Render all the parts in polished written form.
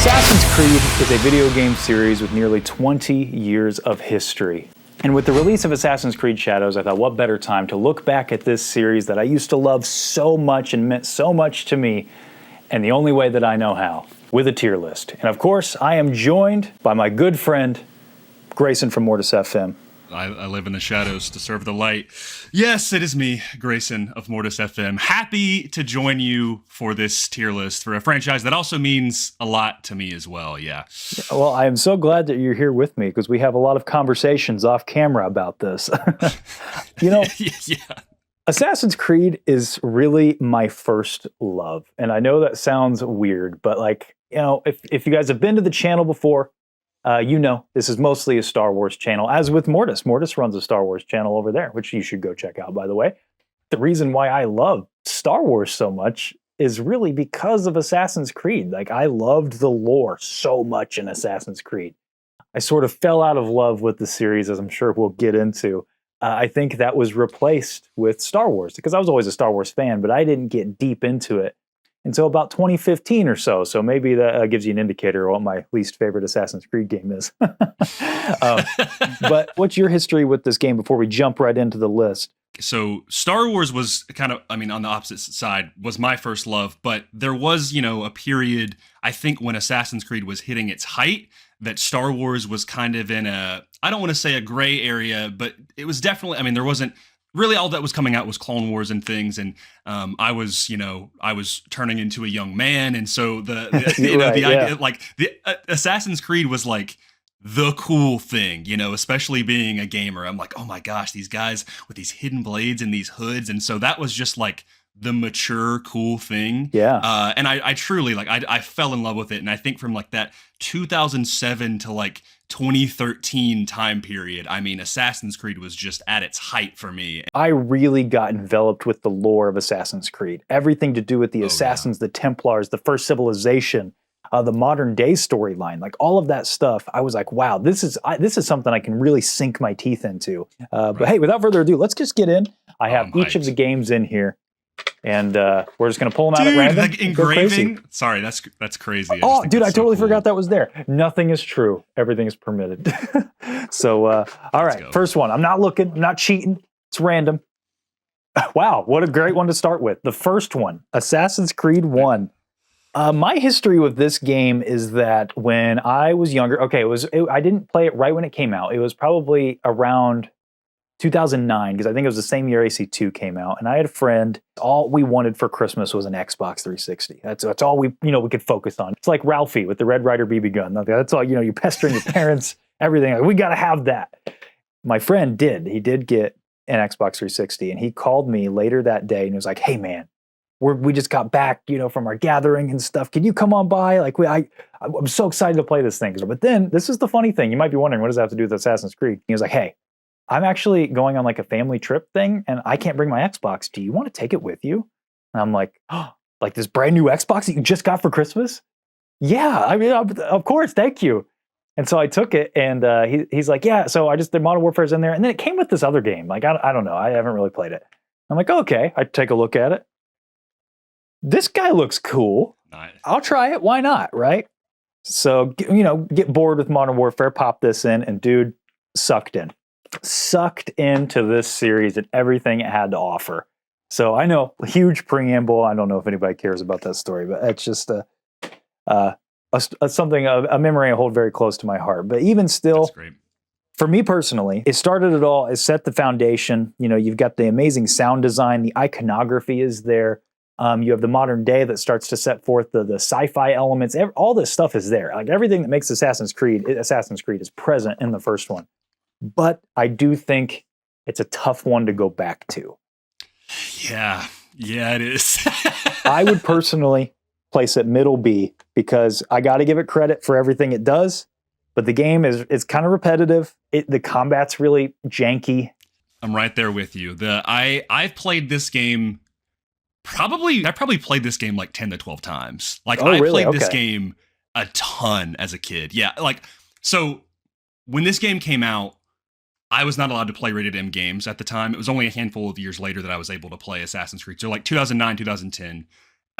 Assassin's Creed is a video game series with nearly 20 years of history. And with the release of Assassin's Creed Shadows, I thought, what better time to look back at this series that I used to love so much and meant so much to me, and the only way that I know how, with a tier list. And of course, I am joined by my good friend, Grayson from MortisFM. I live in the shadows to serve the light. Yes, it is me, Grayson of MortisFM. Happy to join you for this tier list for a franchise that also means a lot to me as well, yeah. Well, I am so glad that you're here with me because we have a lot of conversations off camera about this. Yeah. Assassin's Creed is really my first love. And I know that sounds weird, but if you guys have been to the channel before, this is mostly a Star Wars channel, as with Mortis. Mortis runs a Star Wars channel over there, which you should go check out, by the way. The reason why I love Star Wars so much is really because of Assassin's Creed. I loved the lore so much in Assassin's Creed. I sort of fell out of love with the series, as I'm sure we'll get into. I think that was replaced with Star Wars, because I was always a Star Wars fan, but I didn't get deep into it until about 2015 or so. So maybe that gives you an indicator of what my least favorite Assassin's Creed game is. But what's your history with this game before we jump right into the list? So Star Wars was kind of, on the opposite side, was my first love. But there was, a period, I think, when Assassin's Creed was hitting its height, that Star Wars was kind of in I don't want to say a gray area, but it was definitely, there wasn't, really all that was coming out was Clone Wars and things, and I was turning into a young man, and so the idea, Assassin's Creed was like the cool thing, especially being a gamer. I'm like, oh my gosh, these guys with these hidden blades and these hoods, and so that was just like the mature, cool thing. Yeah. And I truly I fell in love with it, and I think from that 2007 to 2013 time period, Assassin's Creed was just at its height for me. I really got enveloped with the lore of Assassin's Creed. Everything to do with the Assassins, the Templars, the first civilization, the modern day storyline, all of that stuff. I was like, wow, this is something I can really sink my teeth into. But hey, without further ado, let's just get in. I have each of the games in here. And we're just going to pull them out at random. Engraving? Sorry, that's crazy. I totally forgot that was there. Nothing is true. Everything is permitted. So, all right, first one. I'm not looking. I'm not cheating. It's random. Wow, what a great one to start with. The first one, Assassin's Creed 1. My history with this game is that when I was younger, I didn't play it right when it came out. It was probably around 2009, because I think it was the same year AC2 came out, and I had a friend. All we wanted for Christmas was an Xbox 360. That's all we could focus on. It's like Ralphie with the Red Ryder BB gun. That's all. You're pestering your parents, everything. We got to have that. My friend did. He did get an Xbox 360, and he called me later that day, and he was like, "Hey man, we just got back, from our gathering and stuff. Can you come on by? I'm so excited to play this thing." But then this is the funny thing. You might be wondering, what does that have to do with Assassin's Creed? He was like, "Hey, I'm actually going on a family trip thing, and I can't bring my Xbox. Do you want to take it with you?" And I'm like, "Oh, this brand new Xbox that you just got for Christmas?" "Yeah, of course, thank you." And so I took it, and he's like, "Yeah, so the Modern Warfare's in there." And then it came with this other game. I don't know. I haven't really played it. I'm like, okay. I take a look at it. This guy looks cool. Nice. I'll try it. Why not, right? So, get bored with Modern Warfare, pop this in, and dude, sucked into this series and everything it had to offer. So I know, a huge preamble. I don't know if anybody cares about that story, but it's just a memory I hold very close to my heart. But even still, that's great. For me personally, it started it all. It set the foundation. You've got the amazing sound design. The iconography is there. You have the modern day that starts to set forth the sci-fi elements. All this stuff is there. Everything that makes Assassin's Creed is present in the first one. But I do think it's a tough one to go back to. Yeah, it is. I would personally place it middle B, because I got to give it credit for everything it does, but the game is kind of repetitive. The combat's really janky. I'm right there with you. I've played this game I probably played this game 10 to 12 times. I played this game a ton as a kid. Yeah, so when this game came out, I was not allowed to play rated M games at the time. It was only a handful of years later that I was able to play Assassin's Creed. So 2009, 2010.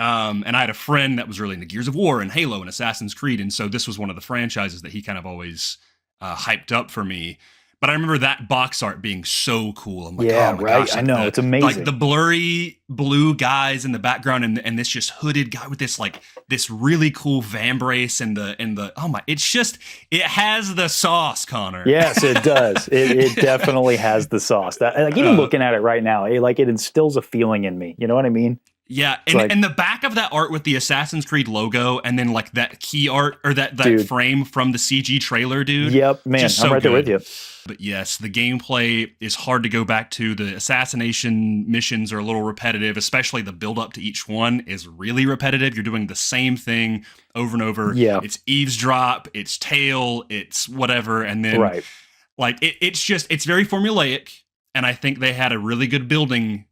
And I had a friend that was really into Gears of War and Halo and Assassin's Creed. And so this was one of the franchises that he kind of always hyped up for me. But I remember that box art being so cool. I'm like, yeah, oh my right. gosh. I know, it's amazing. Like the blurry blue guys in the background and this just hooded guy with this like this really cool vambrace and the oh my, it's just, it has the sauce, Connor. Yes, it does. It definitely has the sauce. That, like, even looking at it right now, it instills a feeling in me. You know what I mean? Yeah, and the back of that art with the Assassin's Creed logo and then like that key art or that frame from the CG trailer, dude. Yep, man, so I'm right there with you. But yes, the gameplay is hard to go back to. The assassination missions are a little repetitive, especially the build up to each one is really repetitive. You're doing the same thing over and over. Yeah. It's eavesdrop, it's tail, it's whatever. And then like it's very formulaic. And I think they had a really good building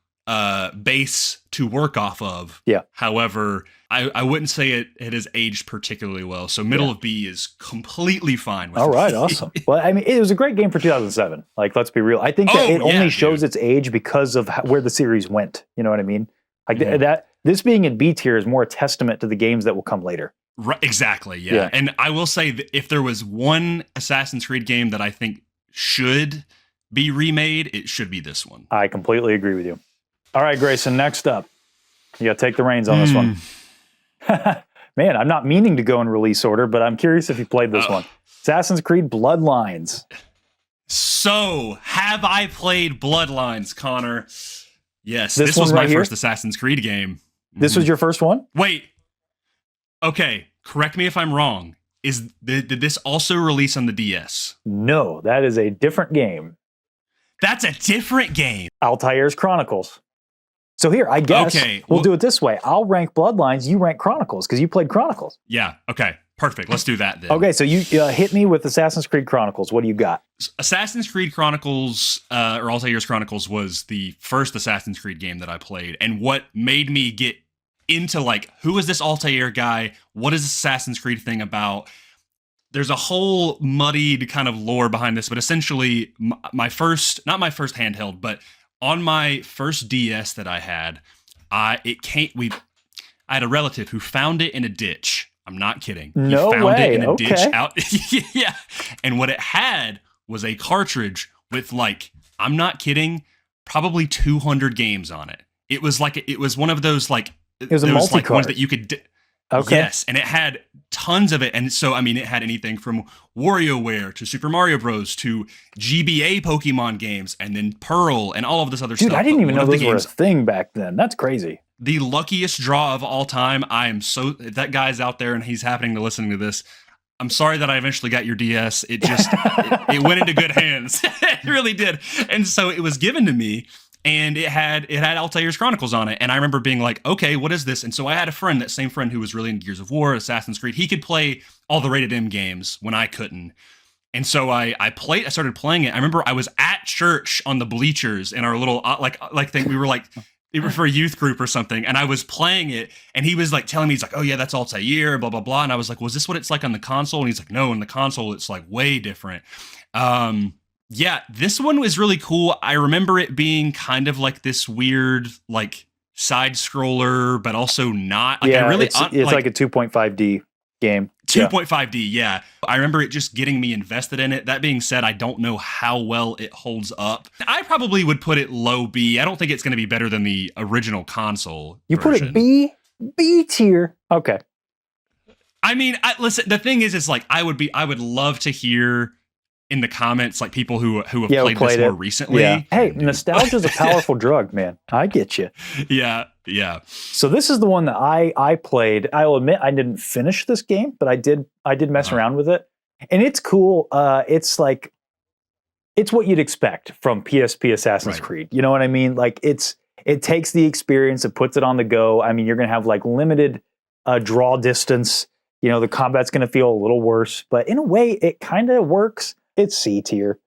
base to work off of. Yeah. However, I wouldn't say it has aged particularly well. So middle of B is completely fine with All right, me. awesome. Well, I mean, it was a great game for 2007. Like, let's be real. I think that it only shows its age because of where the series went. You know what I mean? Like that. This being in B tier is more a testament to the games that will come later. Right, exactly. Yeah. And I will say that if there was one Assassin's Creed game that I think should be remade, it should be this one. I completely agree with you. All right, Grayson, next up. You got to take the reins on this one. Man, I'm not meaning to go in release order, but I'm curious if you played this one. Assassin's Creed Bloodlines. So, have I played Bloodlines, Connor? Yes, this was my first Assassin's Creed game. This was your first one? Wait. Okay, correct me if I'm wrong. Did this also release on the DS? No, that is a different game. That's a different game. Altair's Chronicles. So here, I guess we'll do it this way. I'll rank Bloodlines, you rank Chronicles, because you played Chronicles. Yeah, okay, perfect. Let's do that then. Okay, so you hit me with Assassin's Creed Chronicles. What do you got? Assassin's Creed Chronicles, or Altair's Chronicles, was the first Assassin's Creed game that I played, and what made me get into, like, who is this Altair guy? What is this Assassin's Creed thing about? There's a whole muddied kind of lore behind this, but essentially, not my first handheld, but on my first DS that I had, I had a relative who found it in a ditch. I'm not kidding. No he found way. it in a Okay. ditch out. Yeah. And what it had was a cartridge with, like, I'm not kidding, probably 200 games on it. It was one of those, like, it was a multi-card. Like ones that you could Okay. Yes, and it had tons of it. And so, I mean, it had anything from WarioWare to Super Mario Bros. To GBA Pokemon games, and then Pearl and all of this other stuff. Dude, I didn't even know those were a thing back then. That's crazy. The luckiest draw of all time. If that guy's out there and he's happening to listening to this, I'm sorry that I eventually got your DS. It just, it went into good hands. It really did. And so it was given to me. And it had Altair's Chronicles on it. And I remember being like, okay, what is this? And so I had a friend, that same friend who was really into Gears of War, Assassin's Creed. He could play all the rated M games when I couldn't. And so I started playing it. I remember I was at church on the bleachers in our little, like thing. We were like, it was for a youth group or something. And I was playing it. And he was like telling me, he's like, oh yeah, that's Altair, blah, blah, blah. And I was like, was this what it's like on the console? And he's like, no, on the console, it's like way different. Yeah, this one was really cool. I remember it being kind of like this weird, like, side scroller, but also not. Like, yeah, it's like a 2.5D game. 2.5D, yeah. I remember it just getting me invested in it. That being said, I don't know how well it holds up. I probably would put it low B. I don't think it's going to be better than the original console version. Put it B tier. Okay. I mean, listen, the thing is like, I would love to hear in the comments, like, people who have played this more recently. Yeah. Hey, nostalgia is a powerful drug, man. I get you. Yeah. So this is the one that I played. I'll admit I didn't finish this game, but I did mess around with it, and it's cool. It's like, it's what you'd expect from PSP Assassin's Creed. You know what I mean? Like, it takes the experience and puts it on the go. I mean, you're gonna have like limited draw distance. You know, the combat's gonna feel a little worse, but in a way, it kind of works. It's C tier,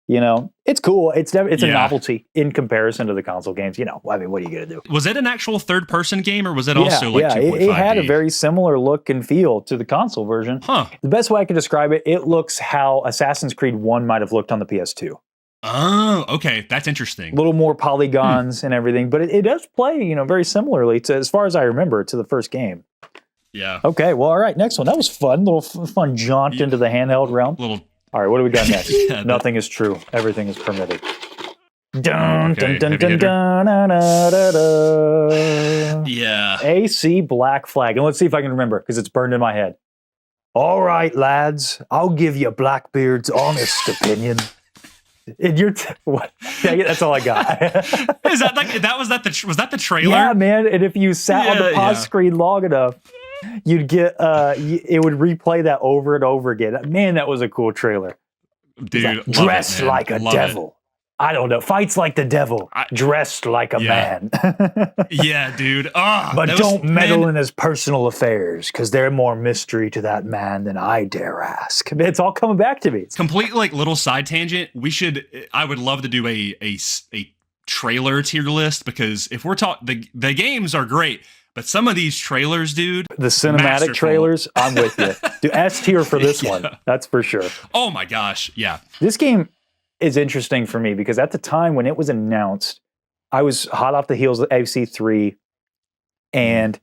you know. It's cool. It's a novelty in comparison to the console games. You know, I mean, what are you gonna do? Was it an actual third-person game, or was it also like 2.5D? It had a very similar look and feel to the console version. Huh. The best way I can describe it, it looks how Assassin's Creed 1 might have looked on the PS2. Oh, okay. That's A interesting. little more polygons and everything, but it does play, very similarly to, as far as I remember, to the first game. Yeah. Okay, well, all right, next one. That was fun. Little fun jaunt into the handheld realm. Little. All right, what do we got next? Nothing is true. Everything is permitted. Dun, Okay, dun, dun, heavy dun, dun, hitter. dun, dun, dun. Yeah. AC Black Flag. And let's see if I can remember, because it's burned in my head. All right, lads, I'll give you Blackbeard's honest opinion. And what? Yeah, that's all I got. Is that like was that the trailer? Yeah, man. And if you sat on the pause screen long enough, you'd get it would replay that over and over again. Man, that was a cool trailer. Dude, dressed like a devil. I don't know. Fights like the devil, dressed like a man. Yeah, dude. But don't meddle in his personal affairs, because they're more mystery to that man than I dare ask. It's all coming back to me. Complete like little side tangent. I would love to do a trailer tier list, because if we're talking, the games are great, but some of these trailers, dude. The cinematic trailers, I'm with you. Do S tier for this one. That's for sure. Oh my gosh. Yeah. This game is interesting for me because at the time when it was announced, I was hot off the heels of AC3, and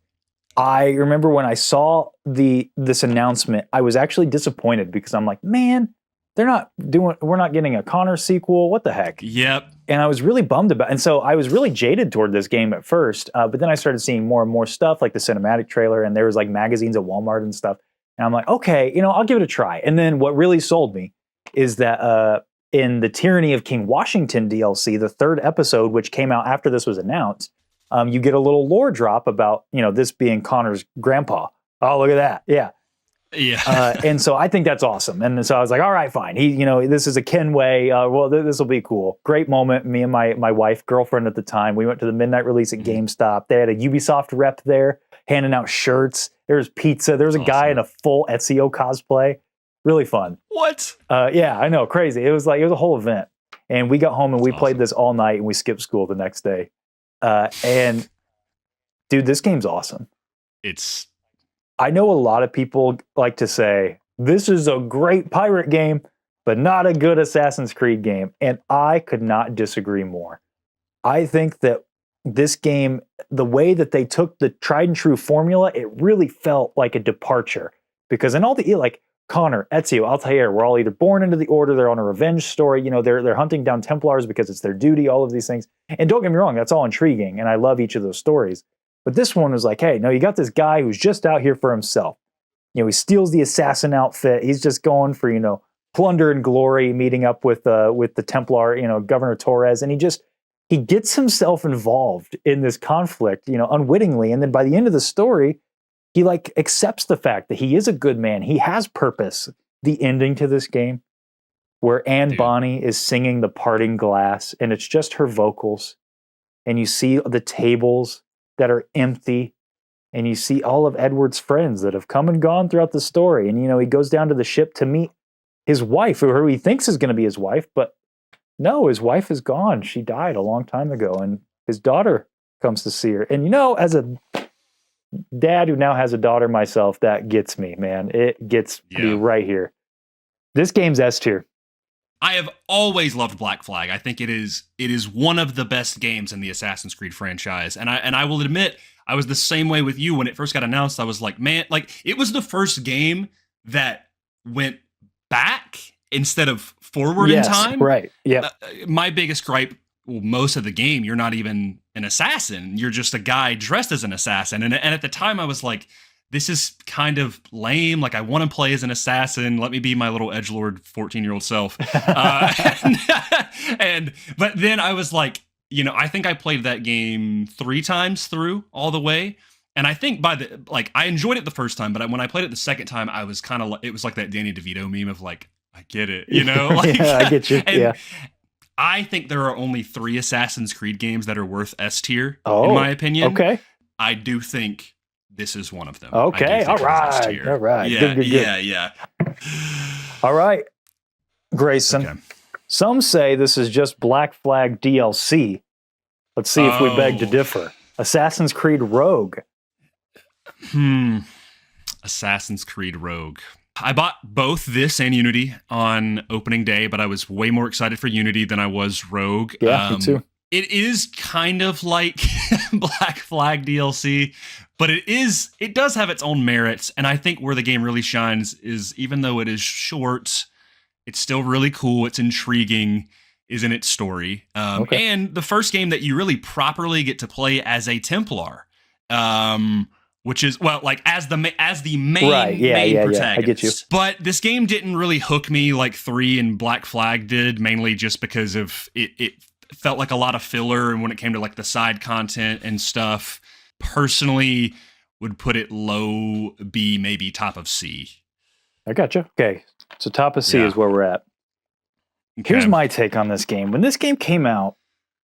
I remember when I saw this announcement, I was actually disappointed because I'm like, man, we're not getting a Connor sequel. What the heck? Yep. And I was really bummed about it. And so I was really jaded toward this game at first, but then I started seeing more and more stuff like the cinematic trailer, and there was like magazines at Walmart and stuff. And I'm like, okay, I'll give it a try. And then what really sold me is that in the Tyranny of King Washington DLC, the third episode, which came out after this was announced, you get a little lore drop about, this being Connor's grandpa. Oh, look at that. Yeah. Yeah. And so I think that's awesome. And so I was like, all right, fine. This is a Kenway. Well, this will be cool. Great moment. Me and my wife, girlfriend at the time, we went to the midnight release at GameStop. They had a Ubisoft rep there handing out shirts. There was pizza. There was a guy in a full Ezio cosplay. Really fun. What? Yeah, I know. Crazy. It was a whole event. And we got home and we played this all night, and we skipped school the next day. And dude, this game's awesome. I know a lot of people like to say, this is a great pirate game, but not a good Assassin's Creed game. And I could not disagree more. I think that this game, the way that they took the tried and true formula, it really felt like a departure. Because in all the, Connor, Ezio, Altair, we're all either born into the Order, they're on a revenge story, they're hunting down Templars because it's their duty, all of these things. And don't get me wrong, that's all intriguing, and I love each of those stories. But this one was like, hey, no, you got this guy who's just out here for himself. He steals the assassin outfit. He's just going for, plunder and glory, meeting up with the Templar, Governor Torres, and he gets himself involved in this conflict, unwittingly. And then by the end of the story, he accepts the fact that he is a good man. He has purpose. The ending to this game, where Anne Bonny is singing The Parting Glass, and it's just her vocals, and you see the tables that are empty, and you see all of Edward's friends that have come and gone throughout the story. And, he goes down to the ship to meet his wife, who he thinks is going to be his wife, but no, his wife is gone. She died a long time ago, and his daughter comes to see her. And, as a dad who now has a daughter myself, that gets me, man. It gets me right here. This game's S tier. I have always loved Black Flag. I think it is one of the best games in the Assassin's Creed franchise. And I will admit, I was the same way with you when it first got announced. I was like, man, it was the first game that went back instead of forward in time. Right. Yeah. My biggest gripe, most of the game, you're not even an assassin. You're just a guy dressed as an assassin. And at the time I was like, this is kind of lame. I want to play as an assassin. Let me be my little edgelord 14-year-old self. But then I was like, I think I played that game 3 times through all the way. And I think I enjoyed it the first time, but when I played it the second time, I was kind of, it was like that Danny DeVito meme of I get it, Yeah, I get you. And I think there are only 3 Assassin's Creed games that are worth S tier, in my opinion. Okay. I do think this is one of them. Okay, all right. Yeah, good. yeah. All right, Grayson. Okay. Some say this is just Black Flag DLC. Let's see if we beg to differ. Assassin's Creed Rogue. Assassin's Creed Rogue. I bought both this and Unity on opening day, but I was way more excited for Unity than I was Rogue. Yeah, me too. It is kind of like Black Flag DLC, but it does have its own merits. And I think where the game really shines is, even though it is short, it's still really cool. It's intriguing, is in its story. And the first game that you really properly get to play as a Templar. Which is, well, like as the main protagonist. I get you. But this game didn't really hook me like 3 and Black Flag did, mainly just because of it felt like a lot of filler, and when it came to like the side content and stuff, personally would put it low B, maybe top of C. I gotcha. Okay, so top of C is where we're at. Okay. Here's my take on this game. When this game came out,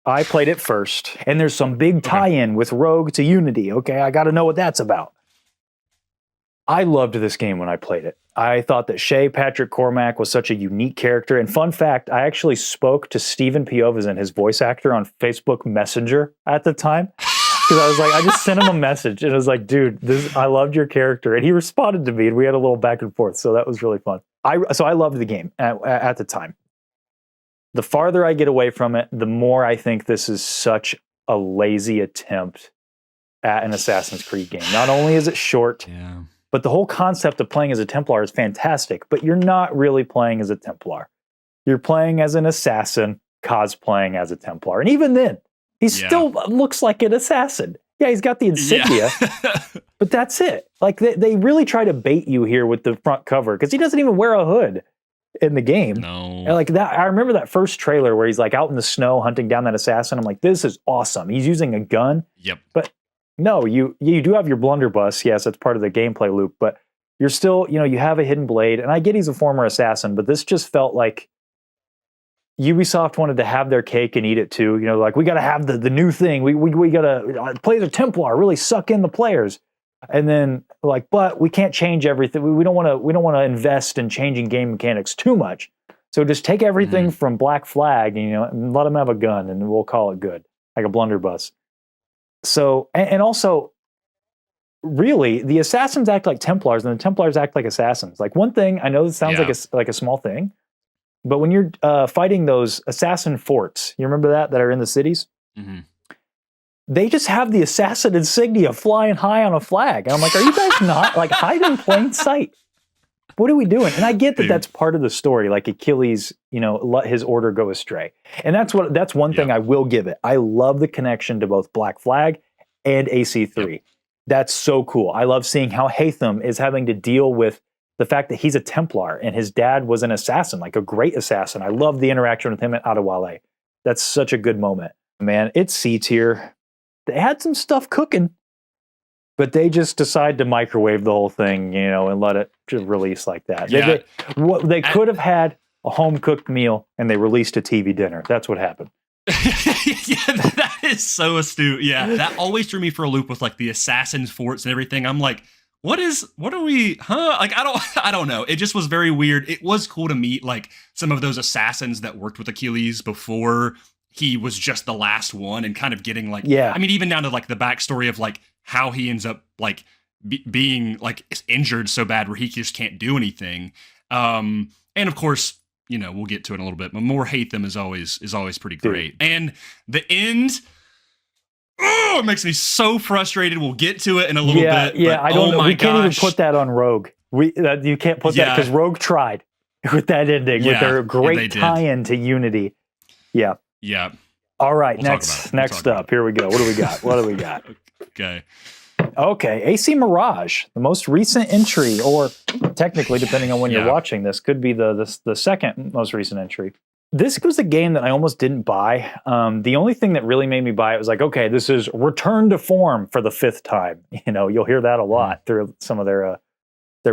I played it first, and there's some big tie-in with Rogue to Unity. Okay, I got to know what that's about. I loved this game when I played it. I thought that Shay Patrick Cormac was such a unique character. And fun fact, I actually spoke to Stephen Piovazin, his voice actor, on Facebook Messenger at the time. Because I was like, I just sent him a message, and I was like, dude, I loved your character. And he responded to me, and we had a little back and forth. So that was really fun. So I loved the game at the time. The farther I get away from it, the more I think this is such a lazy attempt at an Assassin's Creed game. Not only is it short, but the whole concept of playing as a Templar is fantastic, but you're not really playing as a Templar. You're playing as an assassin, cosplaying as a Templar. And even then, he still looks like an assassin. Yeah, he's got the insignia, but that's it. Like, they really try to bait you here with the front cover, because he doesn't even wear a hood in the game. No. And like that, I remember that first trailer where he's like out in the snow hunting down that assassin. I'm like, this is awesome. He's using a gun. Yep. But no, you do have your blunderbuss. Yes, that's part of the gameplay loop, but you're still, you have a hidden blade. And I get he's a former assassin, but this just felt like Ubisoft wanted to have their cake and eat it too. Like, we got to have the new thing. We got to play the Templar, really suck in the players. And then, like, but we can't change everything. We don't want to invest in changing game mechanics too much. So just take everything from Black Flag, and let them have a gun, and we'll call it good, like a blunderbuss. So, and also, really, the assassins act like Templars, and the Templars act like assassins. Like, one thing, I know this sounds like a small thing, but when you're fighting those assassin forts, you remember that are in the cities? Mm-hmm. They just have the assassin insignia flying high on a flag. And I'm like, are you guys not like hide in plain sight? What are we doing? And I get that that's part of the story. Like, Achilles, let his order go astray. And that's one thing I will give it. I love the connection to both Black Flag and AC3. Yep. That's so cool. I love seeing how Haytham is having to deal with the fact that he's a Templar and his dad was an assassin, like a great assassin. I love the interaction with him at Adewale. That's such a good moment. Man, it's C tier. They had some stuff cooking, but they just decide to microwave the whole thing, and let it just release like that. Yeah. They could have had a home-cooked meal, and they released a TV dinner. That's what happened. That is so astute. Yeah, that always threw me for a loop with like the assassin forts and everything. I'm like, what are we, Like, I don't know. It just was very weird. It was cool to meet like some of those assassins that worked with Achilles before he was just the last one, and kind of getting like, I mean, even down to like the backstory of like how he ends up like being like injured so bad where he just can't do anything. And of course, we'll get to it in a little bit, but more Haytham is always pretty great. Dude. And the end, it makes me so frustrated. We'll get to it in a little bit. Yeah, I don't know. We can't even put that on Rogue. You can't put that, because Rogue tried with that ending with their great tie-in to Unity. Yeah. Yeah. All right. Next up. Here we go. What do we got? Okay. AC Mirage, the most recent entry, or technically, depending on when you're watching this, could be the second most recent entry. This was a game that I almost didn't buy. The only thing that really made me buy it was like, okay, this is return to form for the 5th time. You'll hear that a lot through some of their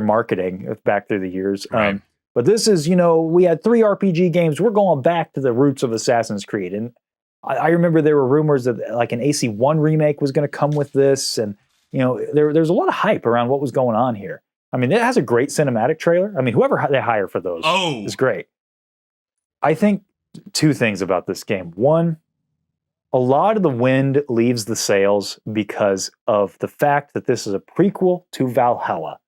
marketing back through the years. Right. But this is, we had 3 RPG games. We're going back to the roots of Assassin's Creed. And I remember there were rumors that like an AC1 remake was going to come with this. And, there's a lot of hype around what was going on here. I mean, it has a great cinematic trailer. I mean, whoever they hire for those is great. I think 2 things about this game. One, a lot of the wind leaves the sails because of the fact that this is a prequel to Valhalla.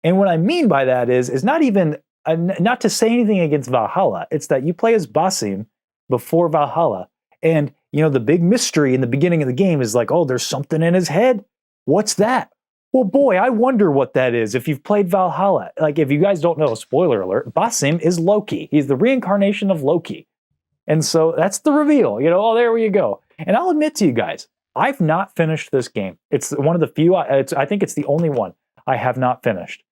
And what I mean by that is not even, not to say anything against Valhalla. It's that you play as Basim before Valhalla. And, you know, the big mystery in the beginning of the game is like, oh, there's something in his head. What's that? Well, boy, I wonder what that is. If you've played Valhalla, like if you guys don't know, spoiler alert, Basim is Loki. He's the reincarnation of Loki. And so that's the reveal, you know, oh, there you go. And I'll admit to you guys, I've not finished this game. It's one of the few, I think it's the only one I have not finished.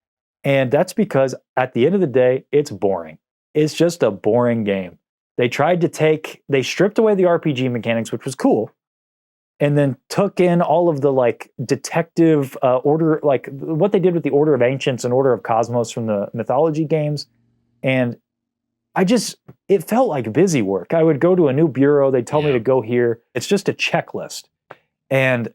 And that's because at the end of the day, it's boring. It's just a boring game. They stripped away the RPG mechanics, which was cool, and then took in all of the like detective order, like what they did with the Order of Ancients and Order of Cosmos from the mythology games. And it felt like busy work. I would go to a new bureau. They'd tell me to go here. It's just a checklist. And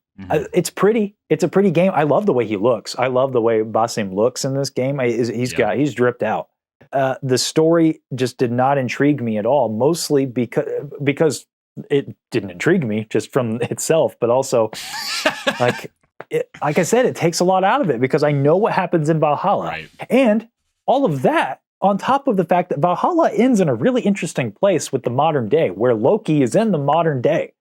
it's pretty. It's a pretty game. I love the way he looks. I love the way Basim looks in this game. He's dripped out. The story just did not intrigue me at all, mostly because it didn't intrigue me just from itself, but also like I said, it takes a lot out of it because I know what happens in Valhalla. Right. And all of that on top of the fact that Valhalla ends in a really interesting place with the modern day, where Loki is in the modern day.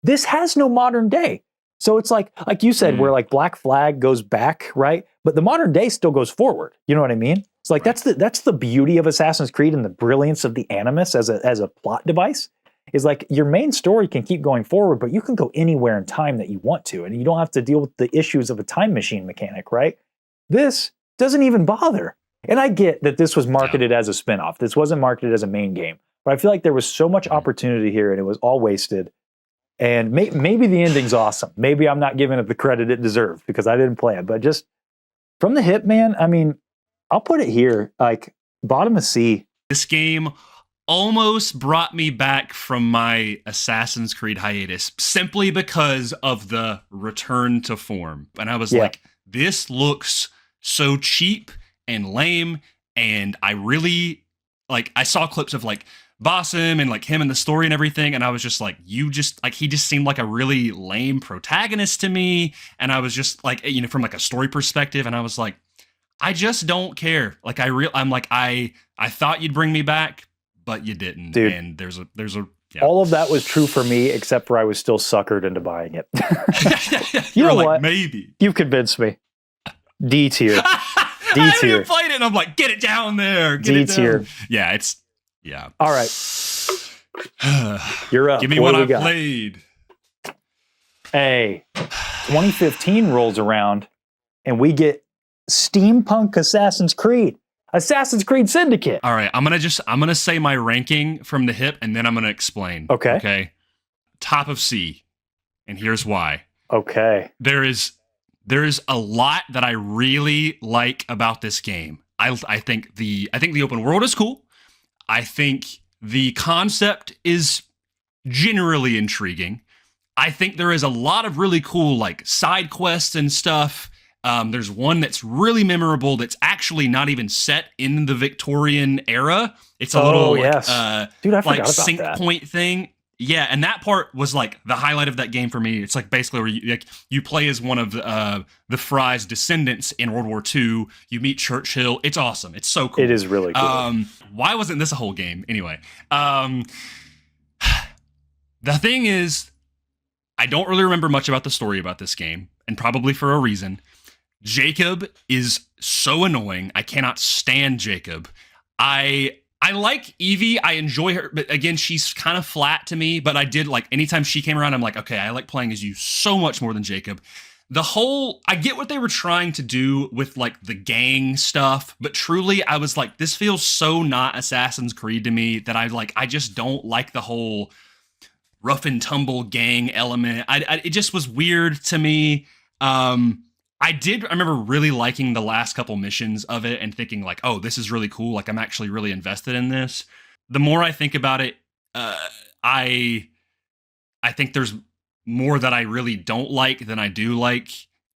This has no modern day. So it's like you said, where like Black Flag goes back, right? But the modern day still goes forward. You know what I mean? It's like that's the beauty of Assassin's Creed and the brilliance of the Animus as a plot device. Is like your main story can keep going forward, but you can go anywhere in time that you want to, and you don't have to deal with the issues of a time machine mechanic, right? This doesn't even bother. And I get that this was marketed as a spinoff. This wasn't marketed as a main game. But I feel like there was so much opportunity here and it was all wasted. And maybe the ending's awesome. Maybe I'm not giving it the credit it deserves because I didn't play it. But just from the hip, man, I mean, I'll put it here, like bottom of C. This game almost brought me back from my Assassin's Creed hiatus simply because of the return to form. And I was like, this looks so cheap and lame, and I really I saw clips of like Basim and like him and the story and everything, and I was just like, he just seemed like a really lame protagonist to me, and I was just like, you know, from like a story perspective, and I was like, I just don't care. Like I thought you'd bring me back, but you didn't. Dude, and there's a all of that was true for me, except for I was still suckered into buying it. You know like, what? Maybe you've convinced me. D tier. D I tier. haven't played it, and I'm like, get it down there. D tier. Yeah, All right. You're up. Give me what I played. Hey, 2015 rolls around, and we get steampunk Assassin's Creed Syndicate. All right, I'm gonna say my ranking from the hip, and then I'm gonna explain. Okay. Top of C, and here's why. Okay. There is a lot that I really like about this game. I think the open world is cool. I think the concept is generally intriguing. I think there is a lot of really cool like side quests and stuff. There's one that's really memorable that's actually not even set in the Victorian era. It's a little dude, I forgot about sync that. point thing. Yeah, and that part was like the highlight of that game for me. It's like basically where you play as one of the Fry's descendants in World War II. You meet Churchill. It's awesome. It's so cool. It is really cool. Why wasn't this a whole game? Anyway, the thing is, I don't really remember much about the story about this game, and probably for a reason. Jacob is so annoying. I cannot stand Jacob. I like Evie. I enjoy her, but again, she's kind of flat to me. But I did like anytime she came around, I'm like, okay, I like playing as you so much more than Jacob. I get what they were trying to do with like the gang stuff, but truly, I was like, this feels so not Assassin's Creed to me that I just don't like the whole rough and tumble gang element. It just was weird to me. I remember really liking the last couple missions of it and thinking like, oh, this is really cool. Like I'm actually really invested in this. The more I think about it, I think there's more that I really don't like than I do like.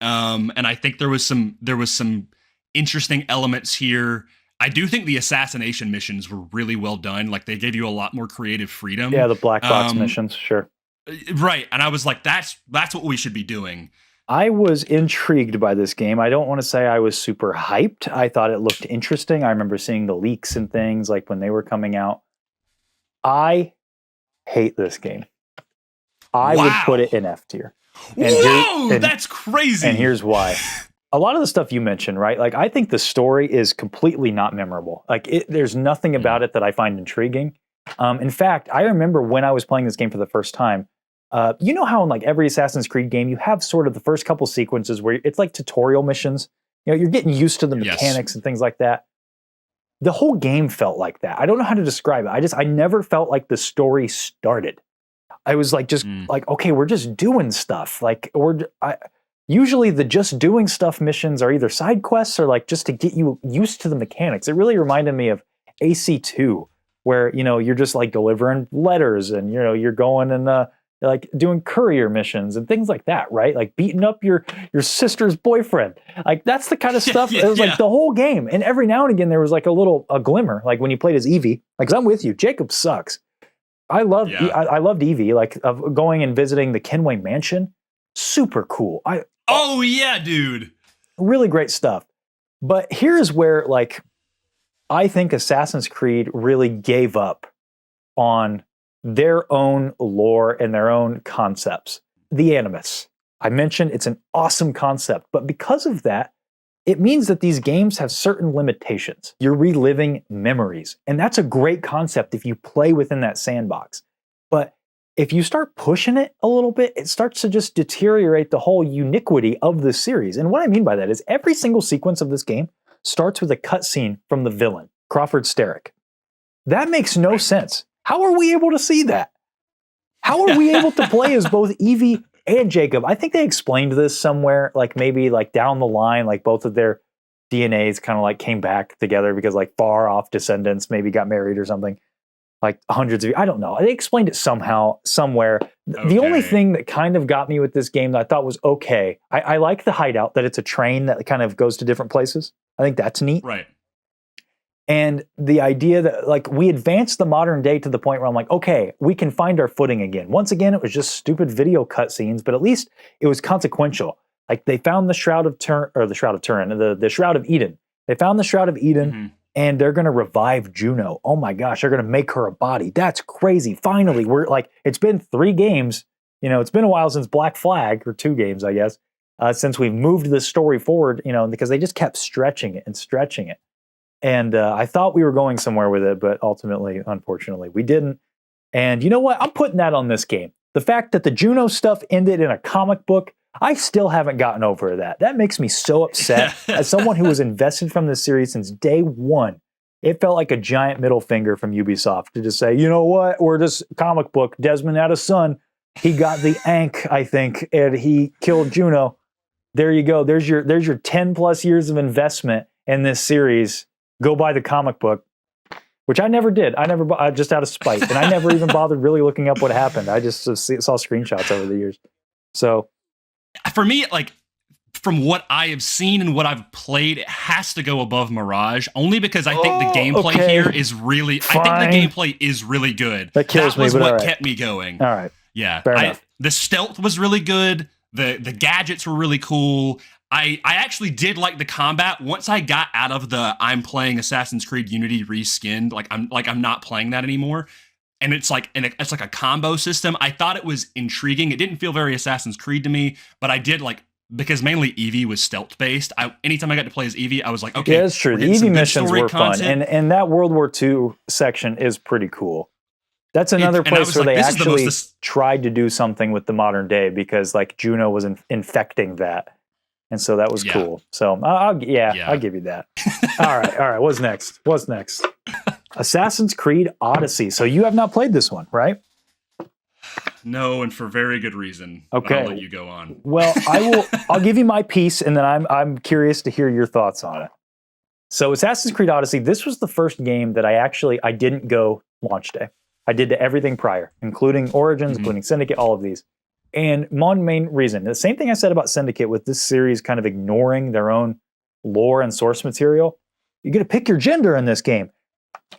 And I think there was some interesting elements here. I do think the assassination missions were really well done. Like they gave you a lot more creative freedom. Yeah, the black box missions, sure. Right. And I was like, that's what we should be doing. I was intrigued by this game. I don't want to say I was super hyped. I thought it looked interesting. I remember seeing the leaks and things like when they were coming out. I hate this game. I would put it in F tier. Whoa, that's crazy. And here's why. A lot of the stuff you mentioned, right? Like, I think the story is completely not memorable. Like, there's nothing about it that I find intriguing. In fact, I remember when I was playing this game for the first time, you know how in like every Assassin's Creed game, you have sort of the first couple sequences where it's like tutorial missions. You know, you're getting used to the mechanics and things like that. The whole game felt like that. I don't know how to describe it. I never felt like the story started. I was like, like, okay, we're just doing stuff. Like, usually the just doing stuff missions are either side quests or like just to get you used to the mechanics. It really reminded me of AC2, where, you know, you're just like delivering letters and, you know, you're going and like doing courier missions and things like that, right? Like beating up your sister's boyfriend. Like that's the kind of stuff. It was like the whole game. And every now and again, there was like a glimmer, like when you played as Evie. Like, 'cause I'm with you, Jacob sucks. I loved Evie, like of going and visiting the Kenway Mansion. Super cool. Oh yeah, dude. Really great stuff. But here's where, like, I think Assassin's Creed really gave up on their own lore and their own concepts. The Animus. I mentioned it's an awesome concept, but because of that, it means that these games have certain limitations. You're reliving memories, and that's a great concept if you play within that sandbox. But if you start pushing it a little bit, it starts to just deteriorate the whole uniquity of the series. And what I mean by that is every single sequence of this game starts with a cutscene from the villain, Crawford Starrick. That makes no sense. How are we able to see that? How are we able to play as both Evie and Jacob? I think they explained this somewhere, like maybe like down the line, like both of their DNAs kind of like came back together because like far off descendants maybe got married or something. Like hundreds of, I don't know. They explained it somehow, somewhere. Okay. The only thing that kind of got me with this game that I thought was okay, I like the hideout, that it's a train that kind of goes to different places. I think that's neat. Right. And the idea that, like, we advanced the modern day to the point where I'm like, okay, we can find our footing again. Once again, it was just stupid video cutscenes, but at least it was consequential. Like, they found the Shroud of Turin, the Shroud of Eden. They found the Shroud of Eden, and they're going to revive Juno. Oh my gosh, they're going to make her a body. That's crazy. Finally, we're like, it's been 3 games. You know, it's been a while since Black Flag, or 2 games, I guess, since we've moved this story forward, you know, because they just kept stretching it and stretching it. And I thought we were going somewhere with it, but ultimately, unfortunately, we didn't. And you know what? I'm putting that on this game. The fact that the Juno stuff ended in a comic book, I still haven't gotten over that. That makes me so upset. As someone who was invested from this series since day one, it felt like a giant middle finger from Ubisoft to just say, you know what? We're just comic book. Desmond had a son. He got the Ankh, I think, and he killed Juno. There you go. There's your 10 plus years of investment in this series. Go buy the comic book, which I never did. I never just out of spite. And I never even bothered really looking up what happened. I just saw screenshots over the years. So for me, like, from what I have seen and what I've played, it has to go above Mirage, only because I think the gameplay here is really, Fine. I think the gameplay is really good. That kills me, was but what all right. kept me going. All right. Yeah. Fair enough. The stealth was really good. The gadgets were really cool. I actually did like the combat. Once I got out of the I'm playing Assassin's Creed Unity reskinned, I'm not playing that anymore. And it's like a combo system. I thought it was intriguing. It didn't feel very Assassin's Creed to me, but I did like, because mainly Evie was stealth based. Anytime I got to play as Evie, I was like, okay, yeah, that's true. The Evie missions were fun, and that World War II section is pretty cool. That's another place where they actually tried to do something with the modern day, because like Juno was infecting that. And so that was cool. So I'll give you that. All right. What's next? Assassin's Creed Odyssey. So you have not played this one, right? No, and for very good reason. Okay. I'll let you go on. Well, I'll give you my piece, and then I'm curious to hear your thoughts on it. So Assassin's Creed Odyssey, this was the first game that I didn't go launch day. I did to everything prior, including Origins, including Syndicate, all of these. And one main reason, the same thing I said about Syndicate with this series kind of ignoring their own lore and source material, you get to pick your gender in this game.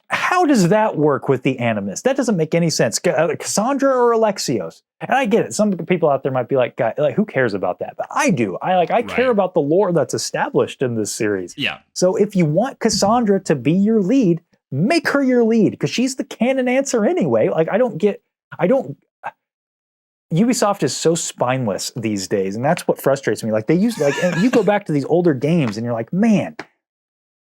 How How does that work with the Animus? That doesn't make any sense. Cassandra or Alexios? And I get it. Some people out there might be like, who cares about that? But I do. I care about the lore that's established in this series. Yeah. So if you want Cassandra to be your lead, make her your lead, because she's the canon answer anyway. Like, Ubisoft is so spineless these days, and that's what frustrates me. Like, and you go back to these older games and you're like, man,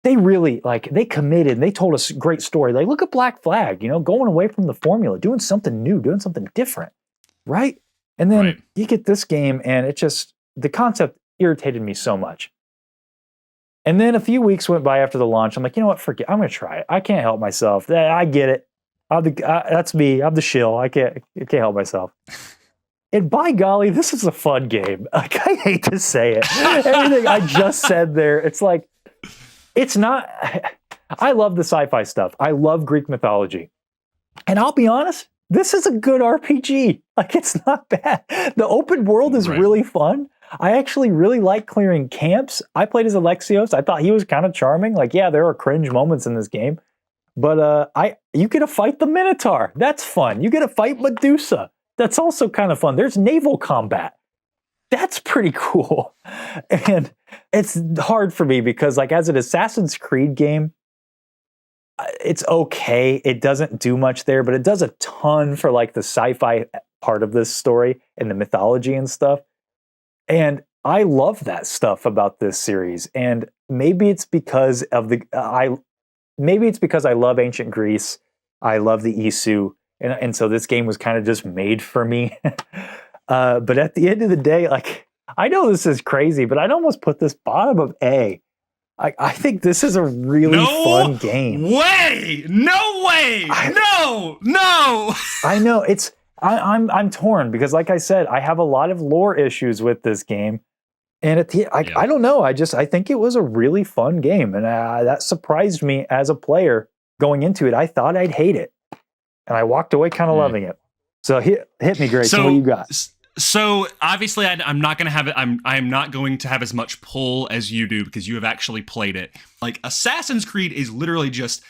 they really, they committed and they told us a great story. Like, look at Black Flag, going away from the formula, doing something new, doing something different, right? And then you get this game and the concept irritated me so much. And then a few weeks went by after the launch. I'm like, you know what, forget, I'm going to try it. I can't help myself. I get it. That's me. I'm the shill. I can't help myself. And by golly, this is a fun game. Like, I hate to say it. Everything I just said there, it's like, it's not. I love the sci-fi stuff. I love Greek mythology. And I'll be honest, this is a good RPG. Like, it's not bad. The open world is really fun. I actually really like clearing camps. I played as Alexios. I thought he was kind of charming. Like, yeah, there are cringe moments in this game. But you get to fight the Minotaur. That's fun. You get to fight Medusa. That's also kind of fun. There's naval combat. That's pretty cool. And it's hard for me because, as an Assassin's Creed game, it's okay. It doesn't do much there, but it does a ton for the sci-fi part of this story and the mythology and stuff. And I love that stuff about this series. And maybe it's because of maybe it's because I love ancient Greece. I love the Isu. And so this game was kind of just made for me. But at the end of the day, I know this is crazy, but I'd almost put this bottom of A. I think this is a really fun game. No way! No! I know I'm torn because, like I said, I have a lot of lore issues with this game, and I don't know. I think it was a really fun game, and that surprised me as a player going into it. I thought I'd hate it, and I walked away kind of loving it. So hit me, Grayson. What you got? So obviously, I'm not going to have it. I am not going to have as much pull as you do because you have actually played it. Like, Assassin's Creed is literally just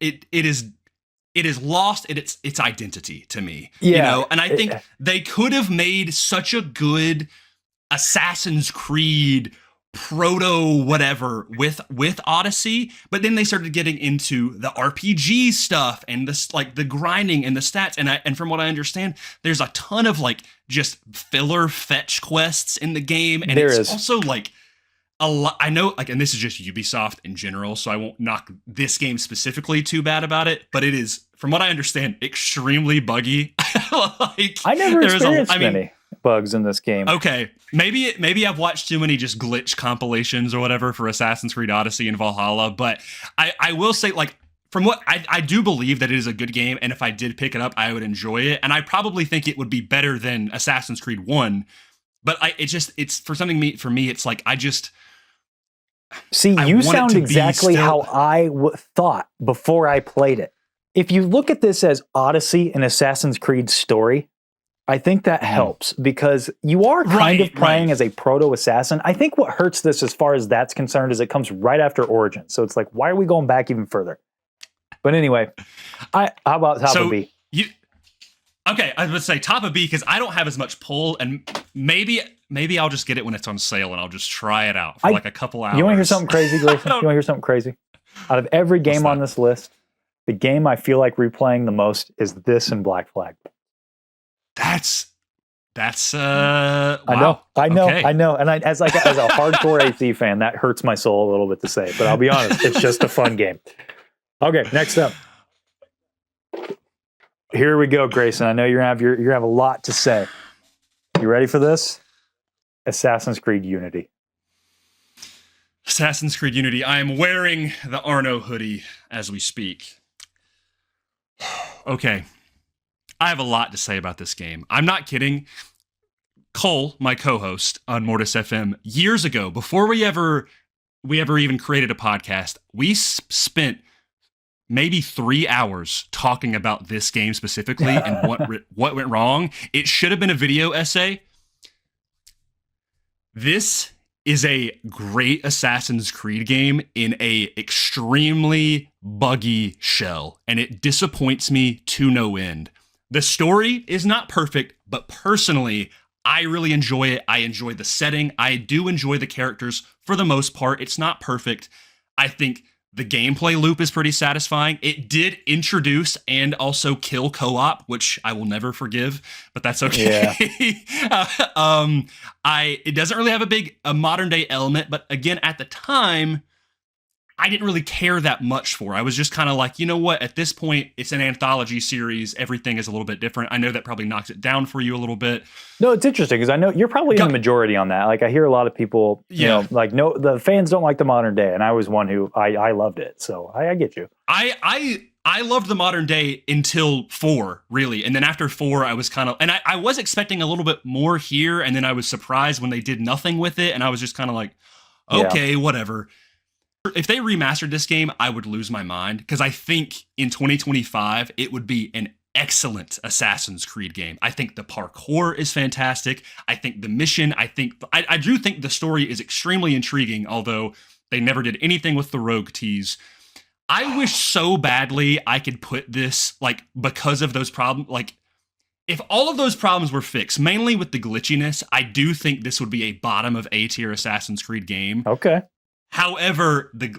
it is lost its identity to me. Yeah, and I think they could have made such a good Assassin's Creed proto whatever with Odyssey, but then they started getting into the RPG stuff and the grinding and the stats, and from what I understand, there's a ton of just filler fetch quests in the game, and it's also a lot. I know, and this is just Ubisoft in general, so I won't knock this game specifically too bad about it, but it is, from what I understand, extremely buggy. I never experienced many bugs in this game. Okay, maybe I've watched too many just glitch compilations or whatever for Assassin's Creed Odyssey and Valhalla, but I will say, from what I do believe that it is a good game, and if I did pick it up, I would enjoy it, and I probably think it would be better than Assassin's Creed 1, but it's for something for me, it's See, you sound exactly how I thought before I played it. If you look at this as Odyssey and Assassin's Creed story, I think that helps because you are kind of playing as a proto-assassin. I think what hurts this as far as that's concerned is it comes right after Origin. So it's why are we going back even further? But anyway, how about top of B? Okay, I would say top of B because I don't have as much pull, and maybe I'll just get it when it's on sale and I'll just try it out for a couple hours. You want to hear something crazy, Grayson? You want to hear something crazy? Out of every game on this list, the game I feel like replaying the most is this and Black Flag. That's wow. I know. And as a hardcore AC fan, that hurts my soul a little bit to say, but I'll be honest, it's just a fun game. Okay, next up. Here we go, Grayson. I know you're gonna have a lot to say. You ready for this? Assassin's Creed Unity. Assassin's Creed Unity. I am wearing the Arno hoodie as we speak. Okay. I have a lot to say about this game. I'm not kidding. Cole, my co-host on MortisFM, years ago, before we ever even created a podcast, we spent maybe 3 hours talking about this game specifically and what went wrong. It should have been a video essay. This is a great Assassin's Creed game in a extremely buggy shell, and it disappoints me to no end. The story is not perfect, but personally, I really enjoy it. I enjoy the setting. I do enjoy the characters for the most part. It's not perfect. I think the gameplay loop is pretty satisfying. It did introduce and also kill co-op, which I will never forgive, but that's okay. Yeah. It doesn't really have a modern day element, but again, at the time, I didn't really care that much for. I was just kind of like, you know what? At this point, it's an anthology series. Everything is a little bit different. I know that probably knocks it down for you a little bit. No, it's interesting because I know you're probably in the majority on that. Like I hear a lot of people, you know, like no, the fans don't like the modern day, and I was one who I loved it. So I get you. I loved the modern day until 4, really. And then after 4, I was kind of, and I was expecting a little bit more here. And then I was surprised when they did nothing with it. And I was just kind of like, okay, whatever. If they remastered this game, I would lose my mind because I think in 2025, it would be an excellent Assassin's Creed game. I think the parkour is fantastic. I think the mission, I do think the story is extremely intriguing, although they never did anything with the rogue tease. I wish so badly I could put this, like, because of those problems, like, if all of those problems were fixed, mainly with the glitchiness, I do think this would be a bottom of A tier Assassin's Creed game. Okay. However, they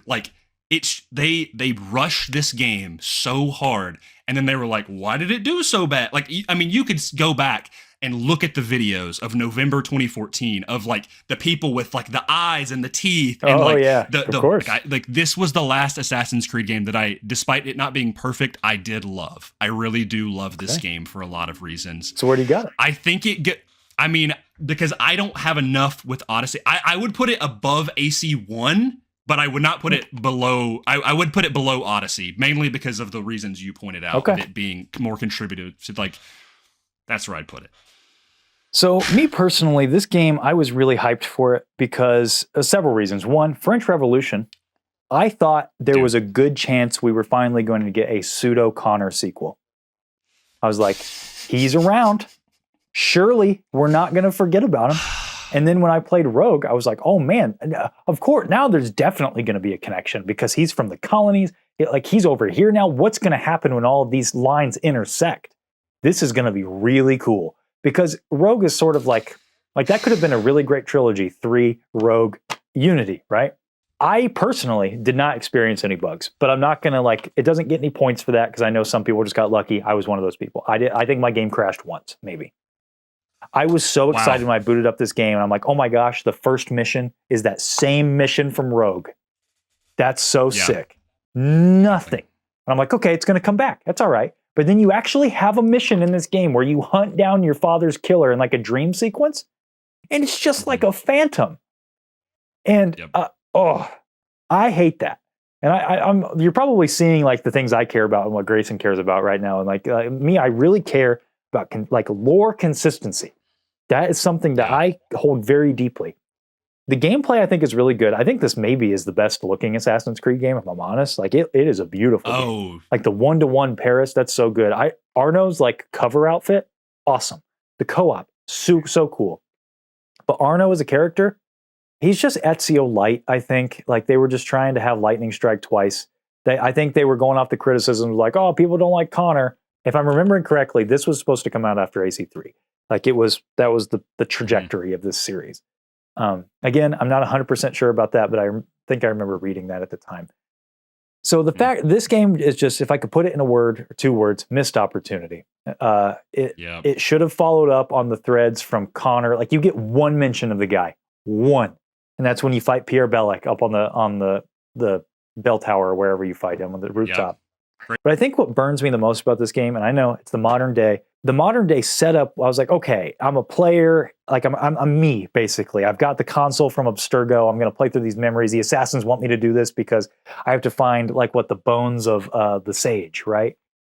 rushed this game so hard, and then they were like, "Why did it do so bad?" Like, I mean, you could go back and look at the videos of November 2014 of like the people with like the eyes and the teeth, and of course. Like this was the last Assassin's Creed game that despite it not being perfect, I did love. I really do love this game for a lot of reasons. So where do you got it? I think because I don't have enough with Odyssey. I would put it above AC1, but I would not put it below. I would put it below Odyssey, mainly because of the reasons you pointed out, of it being more contributed. So like, that's where I'd put it. So me personally, this game, I was really hyped for it because of several reasons. One, French Revolution. I thought there was a good chance we were finally going to get a pseudo Connor sequel. I was like, he's around. Surely we're not going to forget about him. And then when I played Rogue, I was like, oh man, of course, now there's definitely going to be a connection because he's from the colonies. He's over here now. What's going to happen when all of these lines intersect? This is going to be really cool because Rogue is sort of like that could have been a really great trilogy, 3, Rogue, Unity, right? I personally did not experience any bugs, but I'm not going to it doesn't get any points for that because I know some people just got lucky. I was one of those people. I think my game crashed once, maybe. I was so excited when I booted up this game, and I'm like, oh my gosh, the first mission is that same mission from Rogue. That's so sick. Nothing. And I'm like, okay, it's going to come back. That's all right. But then you actually have a mission in this game where you hunt down your father's killer in like a dream sequence, and it's just like a phantom. And I hate that. And you're probably seeing like the things I care about and what Grayson cares about right now. And like me, I really care about lore consistency. That is something that I hold very deeply. The gameplay I think is really good. I think this maybe is the best looking Assassin's Creed game, if I'm honest. Like it is a beautiful game. Like the 1-to-1 Paris, that's so good. Arno's like cover outfit, awesome. The co-op, so cool. But Arno as a character, he's just Ezio light, I think. Like they were just trying to have lightning strike twice. I think they were going off the criticisms like, oh, people don't like Connor. If I'm remembering correctly, this was supposed to come out after AC3. Like that was the trajectory of this series. Again, I'm not 100% sure about that, but I think I remember reading that at the time. So the fact this game is just, if I could put it in a word or 2 words, missed opportunity. It should have followed up on the threads from Connor. Like you get one mention of the guy, one, and that's when you fight Pierre Bellic up on the bell tower or wherever you fight him on the rooftop. But I think what burns me the most about this game, and I know it's the modern day setup, I was like, okay, I'm a player, like I'm me, basically. I've got the console from Abstergo. I'm going to play through these memories. The assassins want me to do this because I have to find like the bones of the sage, right?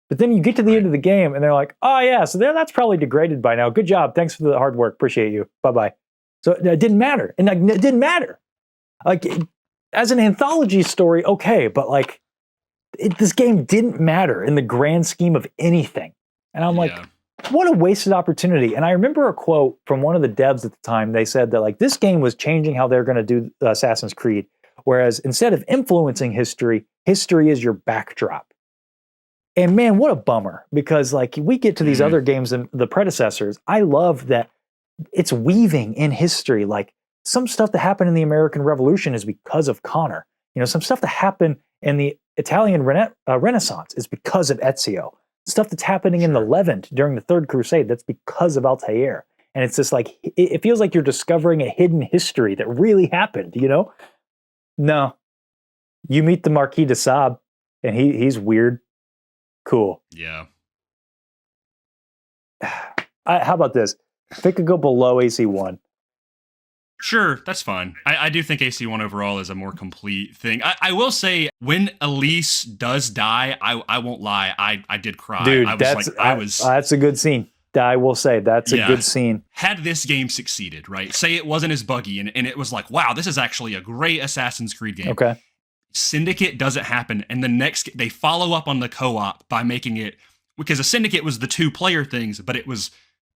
But then you get to the end of the game and they're like, oh yeah, so that's probably degraded by now. Good job. Thanks for the hard work. Appreciate you. Bye-bye. So it didn't matter. And it didn't matter. Like as an anthology story, okay, but this game didn't matter in the grand scheme of anything. And I'm like, what a wasted opportunity. And I remember a quote from one of the devs at the time. They said that like this game was changing how they're going to do Assassin's Creed. Whereas instead of influencing history, history is your backdrop. And man, what a bummer, because like we get to these other games and the predecessors, I love that it's weaving in history. Like some stuff that happened in the American Revolution is because of Connor. You know, some stuff that happened in the Italian Renaissance is because of Ezio. Stuff that's happening in the Levant during the Third Crusade, that's because of Altair. And it's just like, it feels like you're discovering a hidden history that really happened, you know? No. You meet the Marquis de Sade, and he's weird. Cool. Yeah. How about this? If it could go below AC1. Sure, that's fine. I do think AC1 overall is a more complete thing. I will say, when Elise does die, I won't lie, I did cry. Dude, I was that's a good scene. I will say, that's a good scene. Had this game succeeded, right? Say it wasn't as buggy, and it was like, wow, this is actually a great Assassin's Creed game. Okay. Syndicate doesn't happen, and the next, they follow up on the co-op by making it, because a Syndicate was the 2-player things, but it was,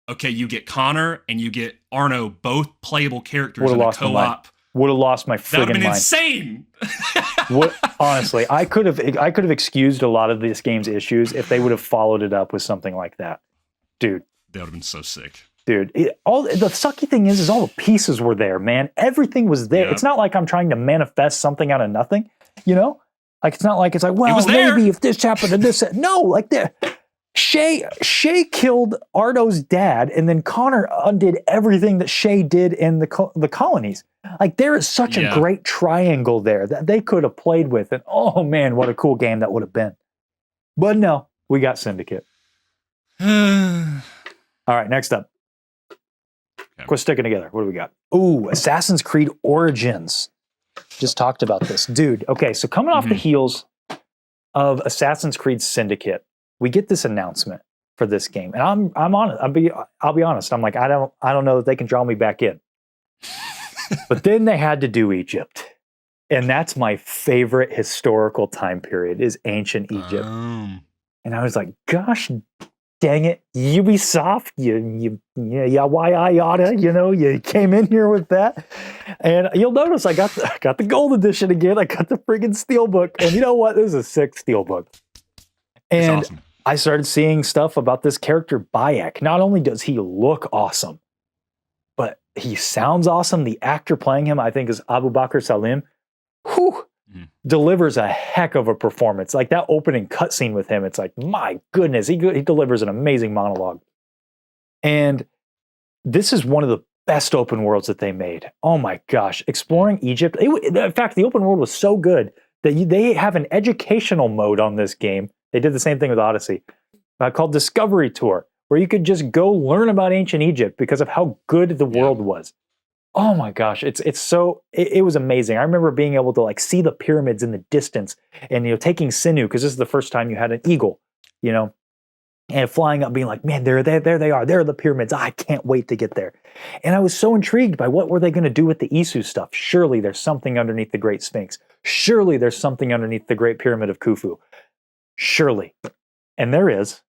okay, you get Connor and you get Arno, both playable characters in the co-op. Would have lost my friggin' mind. That would have been insane. Honestly, I could have excused a lot of this game's issues if they would have followed it up with something like that. Dude. That would have been so sick. Dude, all the sucky thing is all the pieces were there, man. Everything was there. Yep. It's not like I'm trying to manifest something out of nothing, you know? Like, it's not like it's like, well, maybe if this happened and this. No, like Shay killed Arno's dad, and then Connor undid everything that Shay did in the colonies. Like, there is such a great triangle there that they could have played with, and oh man, what a cool game that would have been. But no, we got Syndicate. All right, next up. Okay. We're sticking together. What do we got? Ooh, Assassin's Creed Origins. Just talked about this. Dude, okay, so coming off the heels of Assassin's Creed Syndicate, we get this announcement for this game. And I'm honest, I'll be honest. I'm like, I don't know that they can draw me back in. But then they had to do Egypt. And that's my favorite historical time period, is ancient Egypt. And I was like, gosh dang it, Ubisoft, you came in here with that. And you'll notice I got the gold edition again. I got the friggin' steelbook. And you know what? This is a sick steelbook. And awesome. I started seeing stuff about this character, Bayek. Not only does he look awesome, but he sounds awesome. The actor playing him, I think, is Abu Bakr Salim. Delivers a heck of a performance. Like that opening cutscene with him, it's like, my goodness, he delivers an amazing monologue. And this is one of the best open worlds that they made. Oh my gosh, exploring Egypt. In fact, the open world was so good that they have an educational mode on this game. They did the same thing with Odyssey, called Discovery Tour, where you could just go learn about ancient Egypt because of how good the world was. Oh my gosh, it was amazing. I remember being able to like see the pyramids in the distance, and taking Sinew, because this is the first time you had an eagle, and flying up, being like, man, there they are, there are the pyramids. I can't wait to get there. And I was so intrigued by what were they going to do with the Isu stuff. Surely there's something underneath the Great Sphinx. Surely there's something underneath the Great Pyramid of Khufu. Surely, and there is,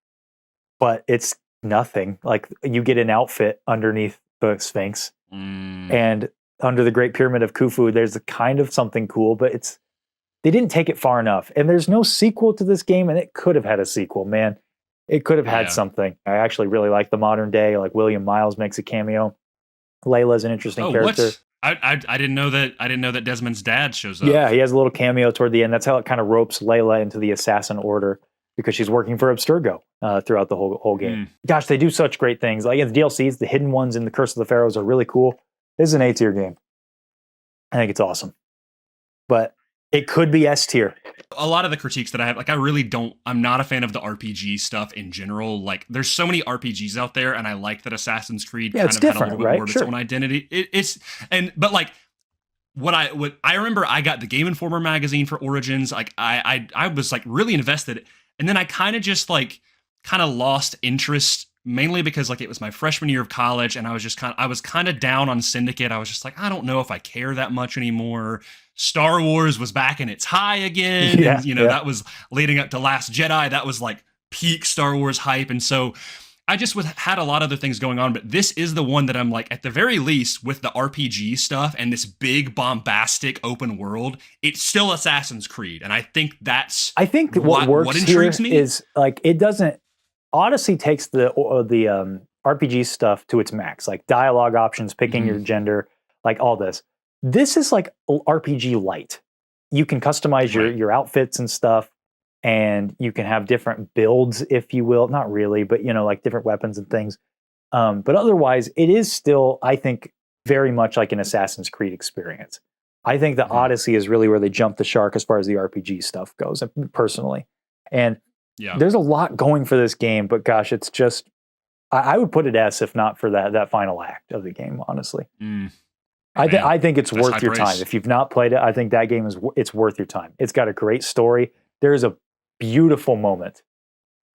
but it's nothing. Like you get an outfit underneath the Sphinx. And under the Great Pyramid of Khufu, there's a kind of something cool, but they didn't take it far enough. And there's no sequel to this game, and it could have had a sequel, man. It could have had something. I actually really like the modern day, like William Miles makes a cameo. Layla's an interesting character. What? I didn't know that. I didn't know that Desmond's dad shows up. Yeah, he has a little cameo toward the end. That's how it kind of ropes Layla into the assassin order, because she's working for Abstergo throughout the whole game. Gosh, they do such great things. Like the DLCs, the hidden ones in the Curse of the Pharaohs are really cool. This is an A-tier game. I think it's awesome. But it could be S-tier. A lot of the critiques that I have, like I'm not a fan of the RPG stuff in general. Like there's so many RPGs out there, and I like that Assassin's Creed kind of had a little bit more of its own identity. But like, what I remember, I got the Game Informer magazine for Origins. Like I was like really invested, and then I kind of lost interest, mainly because like it was my freshman year of college, and I was kind of down on Syndicate. I was just like, I don't know if I care that much anymore. Star Wars was back in its high again, and that was leading up to Last Jedi. That was like peak Star Wars hype, and so I just had a lot of other things going on, but this is the one that I'm like, at the very least, with the RPG stuff and this big bombastic open world, it's still Assassin's Creed, and I think what works what intrigues here me is like it doesn't. Odyssey takes the RPG stuff to its max, like dialogue options, picking your gender, like all this. This is like RPG light. You can customize your outfits and stuff. And you can have different builds, if you will. Not really, but, like different weapons and things. But otherwise, it is still, I think, very much like an Assassin's Creed experience. I think the Odyssey is really where they jump the shark as far as the RPG stuff goes, personally. And there's a lot going for this game, but gosh, it's just, I would put it S if not for that final act of the game, honestly. I think it's worth your time. If you've not played it, I think that game it's worth your time. It's got a great story. There's a beautiful moment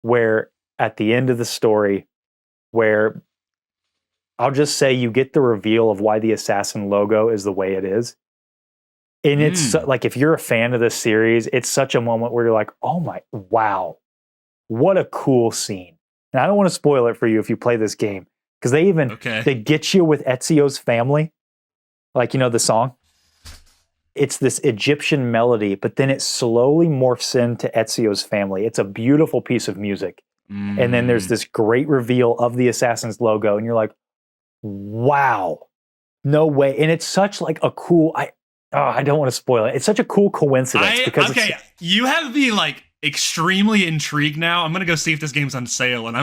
where at the end of the story, where I'll just say you get the reveal of why the assassin logo is the way it is. And it's like, if you're a fan of this series, it's such a moment where you're like, wow, what a cool scene. And I don't want to spoil it for you if you play this game, because they get you with Ezio's family, like, the song. It's this Egyptian melody, but then it slowly morphs into Ezio's family. It's a beautiful piece of music. And then there's this great reveal of the Assassin's logo, and you're like, wow, no way. And it's such like a cool, I don't want to spoil it. It's such a cool coincidence. You have me like extremely intrigued now. I'm going to go see if this game's on sale, and I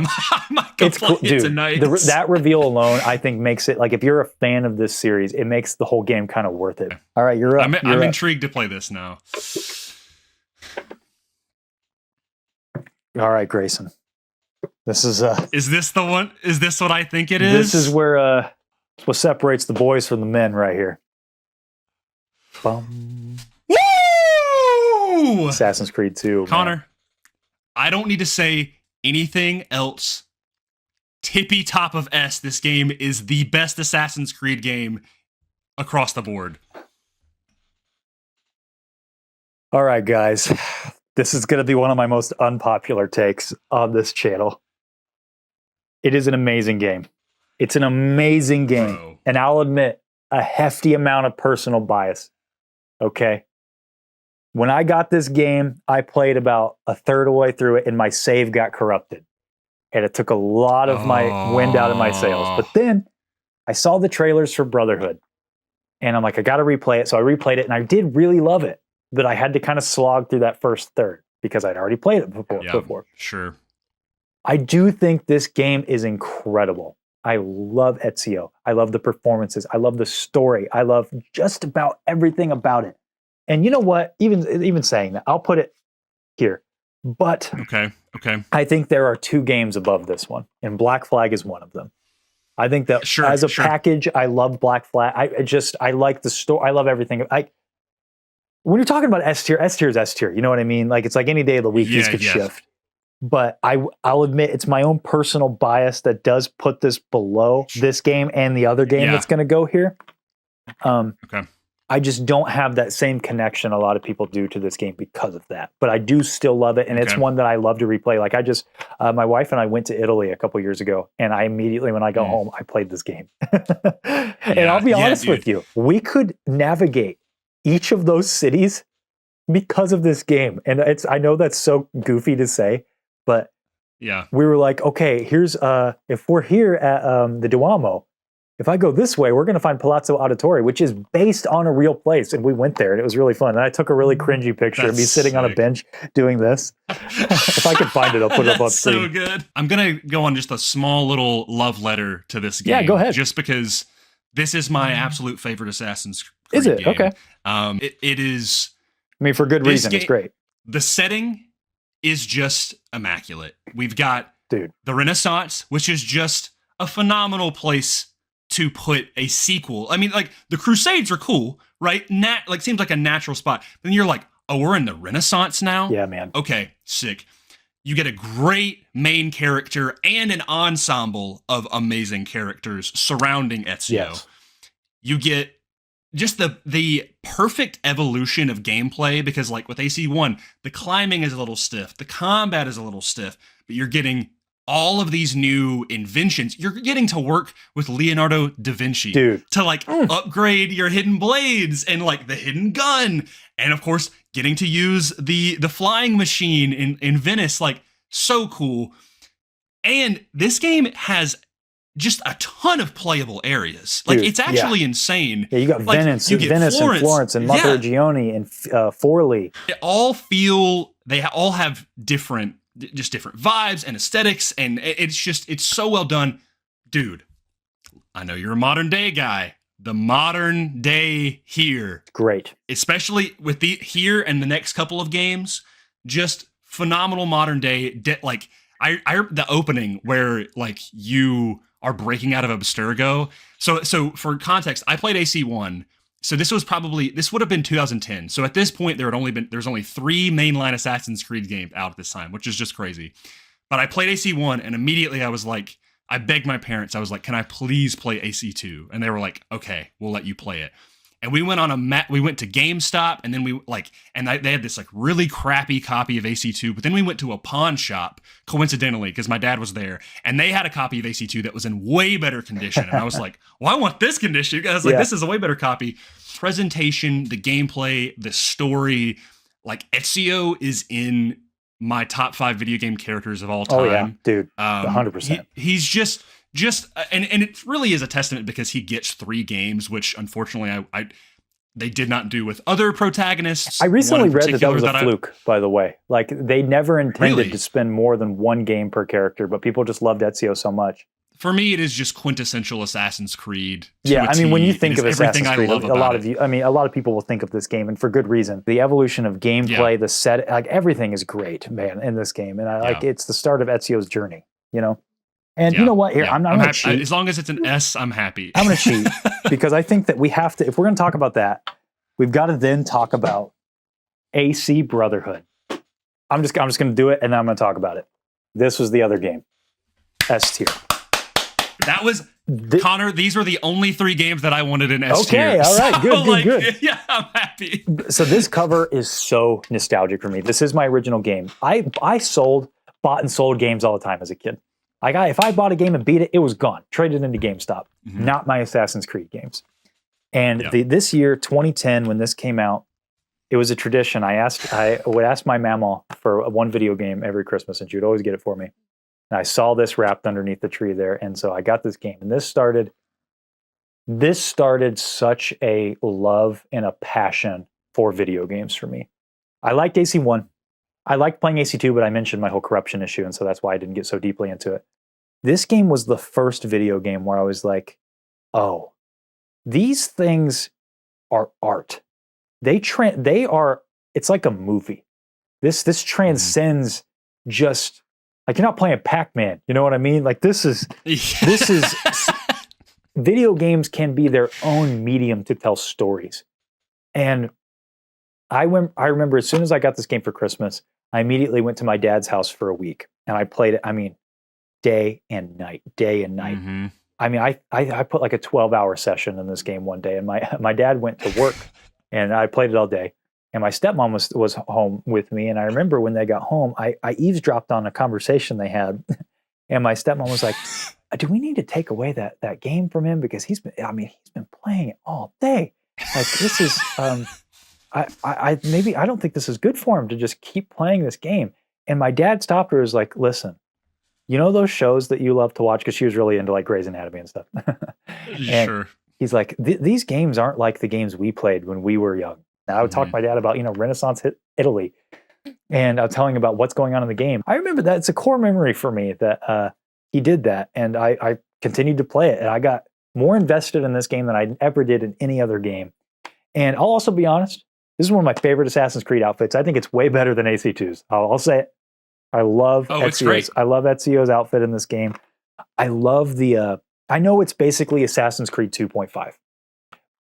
might go play it tonight. That reveal alone, I think, makes it, like, if you're a fan of this series, it makes the whole game kind of worth it. All right, you're up. I'm intrigued to play this now. All right, Grayson. This is Is this the one? Is this what I think it is? This is where what separates the boys from the men right here. Bum. Woo! Assassin's Creed 2. Connor, man. I don't need to say anything else. Tippy top of S, this game is the best Assassin's Creed game across the board. All right, guys. This is going to be one of my most unpopular takes on this channel. It is an amazing game. It's an amazing game. Bro. And I'll admit a hefty amount of personal bias. Okay? When I got this game, I played about a third of the way through it, and my save got corrupted. And it took a lot of my wind out of my sails. But then I saw the trailers for Brotherhood, and I'm like, I got to replay it. So I replayed it, and I did really love it. But I had to kind of slog through that first third because I'd already played it before. Sure. I do think this game is incredible. I love Ezio. I love the performances. I love the story. I love just about everything about it. And you know what? Even saying that, I'll put it here. But okay. I think there are two games above this one, and Black Flag is one of them. I think that as a package, I love Black Flag. I like the story. I love everything. When you're talking about S tier is S tier. You know what I mean? Like, it's like any day of the week, these could shift. But I'll admit it's my own personal bias that does put this below this game and the other game that's going to go here. Okay. I just don't have that same connection a lot of people do to this game because of that. But I do still love it, and it's one that I love to replay. Like, my wife and I went to Italy a couple years ago, and I immediately, when I go home, I played this game. And I'll be honest with you, we could navigate each of those cities because of this game. And I know that's so goofy to say, but we were like, okay, here's if we're here at the Duomo, if I go this way, we're going to find Palazzo Auditore, which is based on a real place. And we went there, and it was really fun. And I took a really cringy picture of me sitting on a bench doing this. If I can find it, I'll put it up on screen. So good. I'm going to go on just a small little love letter to this game. Yeah, go ahead. Just because this is my absolute favorite Assassin's Creed Is it? game. Okay. It is. I mean, for good reason. It's great. The setting is just immaculate. We've got the Renaissance, which is just a phenomenal place to put a sequel. I mean, like, the Crusades are cool, right? Seems like a natural spot. Then you're like, oh, we're in the Renaissance now? Yeah, man. Okay, sick. You get a great main character and an ensemble of amazing characters surrounding Ezio. Yes. You get just the perfect evolution of gameplay, because, like, with AC1, the climbing is a little stiff, the combat is a little stiff, but you're getting all of these new inventions. You're getting to work with Leonardo da Vinci, dude, to like upgrade your hidden blades and like the hidden gun, and of course getting to use the flying machine in Venice. Like, so cool. And this game has just a ton of playable areas. Like, it's actually insane. Yeah, you got like, Venice and Florence and Monteriggioni and Forlì. They all have different vibes and aesthetics, and it's so well done. Dude, I know you're a modern day guy. The modern day here. Great. Especially with here and the next couple of games, just phenomenal modern day. Like, the opening where like you are breaking out of Abstergo. So for context, I played AC1. So this would have been 2010. So at this point, there's only 3 mainline Assassin's Creed games out at this time, which is just crazy. But I played AC1, and immediately I was like, I begged my parents. I was like, can I please play AC2? And they were like, okay, we'll let you play it. And we went we went to GameStop, and then they had this like really crappy copy of AC2, but then we went to a pawn shop, coincidentally, because my dad was there, and they had a copy of AC2 that was in way better condition. And I was like, well, I want this condition. I was like, this is a way better copy. Presentation, the gameplay, the story, like Ezio is in my top 5 video game characters of all time. Oh yeah, dude, 100%. He's just and it really is a testament, because he gets 3 games, which unfortunately they did not do with other protagonists. I recently read that was a fluke, by the way. Like, they never intended to spend more than 1 game per character, but people just loved Ezio so much. For me, it is just quintessential Assassin's Creed. Yeah, I mean, when you think of Assassin's Creed, a lot of people will think of this game, and for good reason. The evolution of gameplay, the set, like everything is great, man, in this game, and like it's the start of Ezio's journey, you know. And you know what? Here, I'm going to cheat. As long as it's an S, I'm happy. I'm going to cheat because I think that we have to. If we're going to talk about that, we've got to then talk about AC Brotherhood. I'm just going to do it, and then I'm going to talk about it. This was the other game, S tier. That was Connor. These were the only 3 games that I wanted in S tier. Okay, all right, good. Yeah, I'm happy. So this cover is so nostalgic for me. This is my original game. I bought and sold games all the time as a kid. If I bought a game and beat it, it was gone. Traded into GameStop. Mm-hmm. Not my Assassin's Creed games. And this year, 2010, when this came out, it was a tradition. I would ask my mama for 1 video game every Christmas, and she would always get it for me. And I saw this wrapped underneath the tree there, and so I got this game. And this started such a love and a passion for video games for me. I liked AC1. I liked playing AC2, but I mentioned my whole corruption issue, and so that's why I didn't get so deeply into it. This game was the first video game where I was like, oh, these things are art. They are, it's like a movie. This transcends just, like, you're not playing Pac-Man, you know what I mean? Like, this is video games can be their own medium to tell stories. And I remember as soon as I got this game for Christmas, I immediately went to my dad's house for a week, and I played it, I mean, day and night. Mm-hmm. I mean, I put like a 12-hour session in this game one day, and my dad went to work, and I played it all day. And my stepmom was home with me, and I remember when they got home, I eavesdropped on a conversation they had, and my stepmom was like, do we need to take away that game from him? Because he's been playing it all day. Like, this is... I don't think this is good for him to just keep playing this game. And my dad stopped her and was like, listen, you know those shows that you love to watch? Because she was really into like Gray's Anatomy and stuff. And sure. He's like, these games aren't like the games we played when we were young. And I would talk to my dad about, Renaissance Italy. And I was telling him about what's going on in the game. I remember that. It's a core memory for me that he did that. And I continued to play it. And I got more invested in this game than I ever did in any other game. And I'll also be honest, this is one of my favorite Assassin's Creed outfits. I think it's way better than AC2's. I'll say it. I love Ezio's outfit in this game. I love I know it's basically Assassin's Creed 2.5,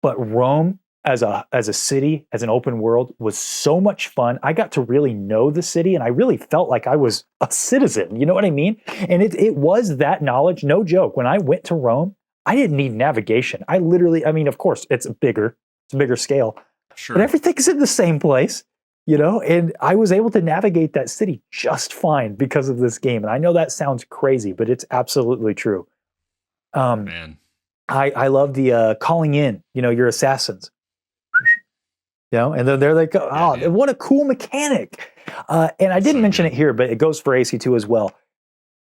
but Rome as a city, as an open world, was so much fun. I got to really know the city, and I really felt like I was a citizen. You know what I mean? And it was that knowledge, no joke. When I went to Rome, I didn't need navigation. Of course, it's a bigger scale. Sure. But everything's in the same place. and I was able to navigate that city just fine because of this game. And I know that sounds crazy, but it's absolutely true. Man. I love the calling in, your assassins. And then they're like, what a cool mechanic. And I didn't mention it here, but it goes for AC2 as well.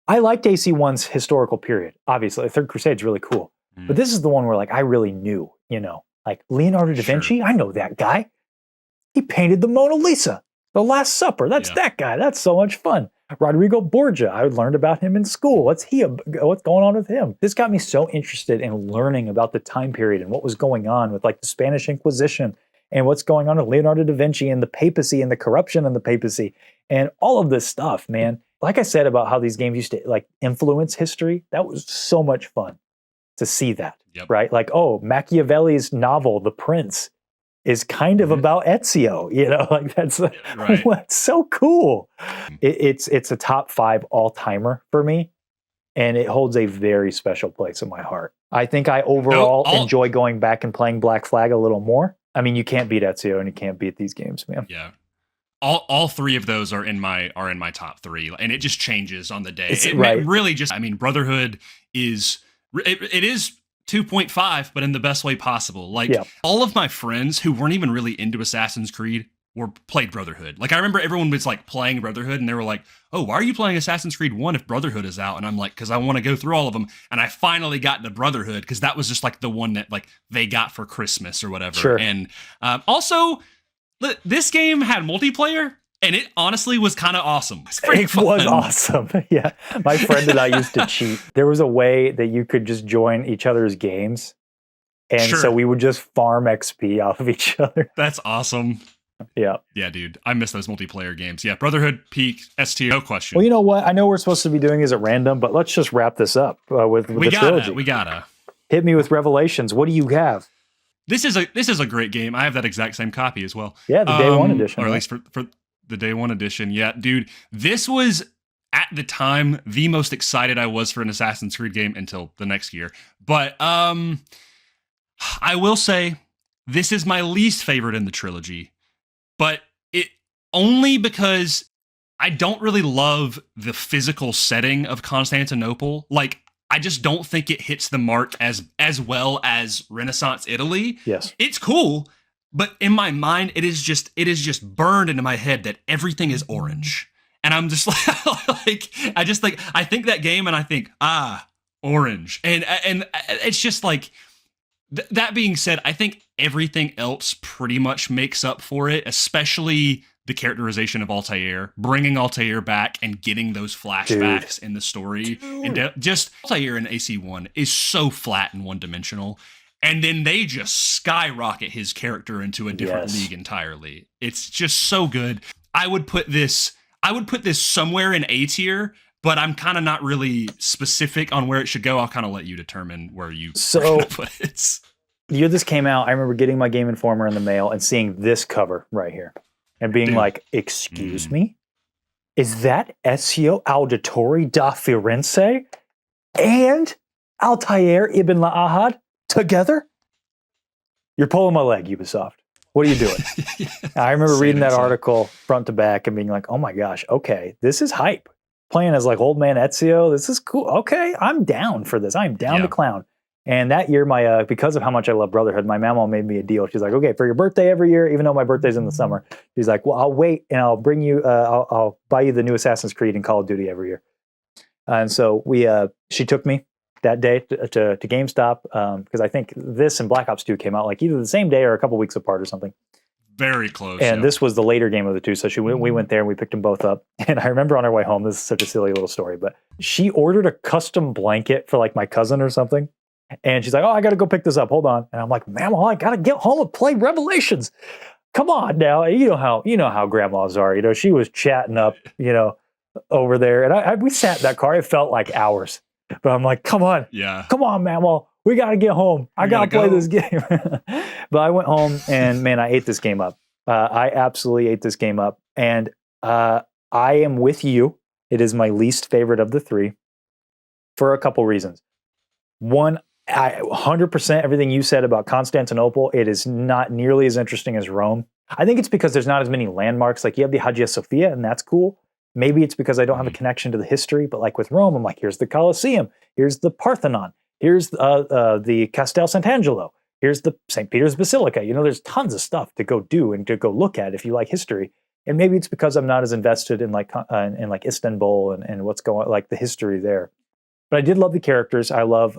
I liked AC1's historical period. Obviously, Third Crusade's really cool. But this is the one where like I really knew, like Leonardo da Vinci, I know that guy. He painted the Mona Lisa, The Last Supper. That's that guy. That's so much fun. Rodrigo Borgia, I learned about him in school. What's going on with him? This got me so interested in learning about the time period and what was going on with like the Spanish Inquisition and what's going on with Leonardo da Vinci and the papacy and the corruption in the papacy and all of this stuff, man. Like I said about how these games used to like influence history, that was so much fun to see that, right? Like, Machiavelli's novel, The Prince, is kind of about Ezio, like that's so cool. It's a top 5 all-timer for me, and it holds a very special place in my heart. I think I overall enjoy going back and playing Black Flag a little more. I mean, you can't beat Ezio and you can't beat these games, man. Yeah. All 3 of those are in my top 3, and it just changes on the day. Really just, I mean, Brotherhood is it is 2.5, but in the best way possible. Like all of my friends who weren't even really into Assassin's Creed played Brotherhood. Like I remember everyone was like playing Brotherhood and they were like, "Oh, why are you playing Assassin's Creed 1 if Brotherhood is out?" And I'm like, "Cuz I want to go through all of them." And I finally got to Brotherhood cuz that was just like the one that like they got for Christmas or whatever. Sure. And also this game had multiplayer. And it honestly was kind of awesome. It was awesome. Yeah. My friend and I used to cheat. There was a way that you could just join each other's games. And so we would just farm XP off of each other. That's awesome. Yeah. Yeah, dude. I miss those multiplayer games. Yeah, Brotherhood, Peak, ST, no question. Well, you know what? I know we're supposed to be doing these at random, but let's just wrap this up with the trilogy. We gotta. Hit me with Revelations. What do you have? This is a great game. I have that exact same copy as well. Yeah, the day one edition. Or at least for the day one edition. Yeah, dude, this was at the time the most excited I was for an Assassin's Creed game until the next year. But I will say this is my least favorite in the trilogy, but it only because I don't really love the physical setting of Constantinople. Like I just don't think it hits the mark as well as Renaissance Italy. Yes. It's cool. But in my mind, it is just burned into my head that everything is orange. And I'm just I think that game and I think, orange. And it's just like, that being said, I think everything else pretty much makes up for it, especially the characterization of Altair, bringing Altair back and getting those flashbacks in the story. And just Altair in AC1 is so flat and one-dimensional. And then they just skyrocket his character into a different league entirely. It's just so good. I would put this somewhere in A tier, but I'm kind of not really specific on where it should go. I'll kind of let you determine where you put it. The year this came out, I remember getting my Game Informer in the mail and seeing this cover right here and being like, "Excuse me? Is that Ezio Auditore da Firenze and Altair ibn La'ahad together? You're pulling my leg, Ubisoft. What are you doing?" I remember reading that article front to back and being like, "Oh my gosh, okay, this is hype. Playing as like old man Ezio, this is cool. Okay, I'm down for this. I'm down to clown." And that year, my because of how much I love Brotherhood, my mama made me a deal. She's like, "Okay, for your birthday every year, even though my birthday's in the summer," she's like, "Well, I'll wait and I'll bring you. I'll buy you the new Assassin's Creed and Call of Duty every year." And so she took me that day to GameStop because I think this and Black Ops 2 came out like either the same day or a couple weeks apart or something. Very close. And this was the later game of the two. So we went there and we picked them both up. And I remember on our way home, this is such a silly little story, but she ordered a custom blanket for like my cousin or something. And she's like, "Oh, I got to go pick this up. Hold on." And I'm like, "Man, I got to get home and play Revelations. Come on now." You know how grandmas are, she was chatting up, over there. And we sat in that car. It felt like hours. But I'm like, "Come on. Yeah. Come on, man. Well, we got to get home. I got to play this game." But I went home and, man, I ate this game up. I absolutely ate this game up. And I am with you. It is my least favorite of the three for a couple reasons. One, 100% everything you said about Constantinople, it is not nearly as interesting as Rome. I think it's because there's not as many landmarks. Like you have the Hagia Sophia, and that's cool. Maybe it's because I don't have a connection to the history, but like with Rome, I'm like, here's the Colosseum, here's the Parthenon, here's the Castel Sant'Angelo, here's the St. Peter's Basilica. There's tons of stuff to go do and to go look at if you like history. And maybe it's because I'm not as invested in like Istanbul and what's going like the history there. But I did love the characters. I love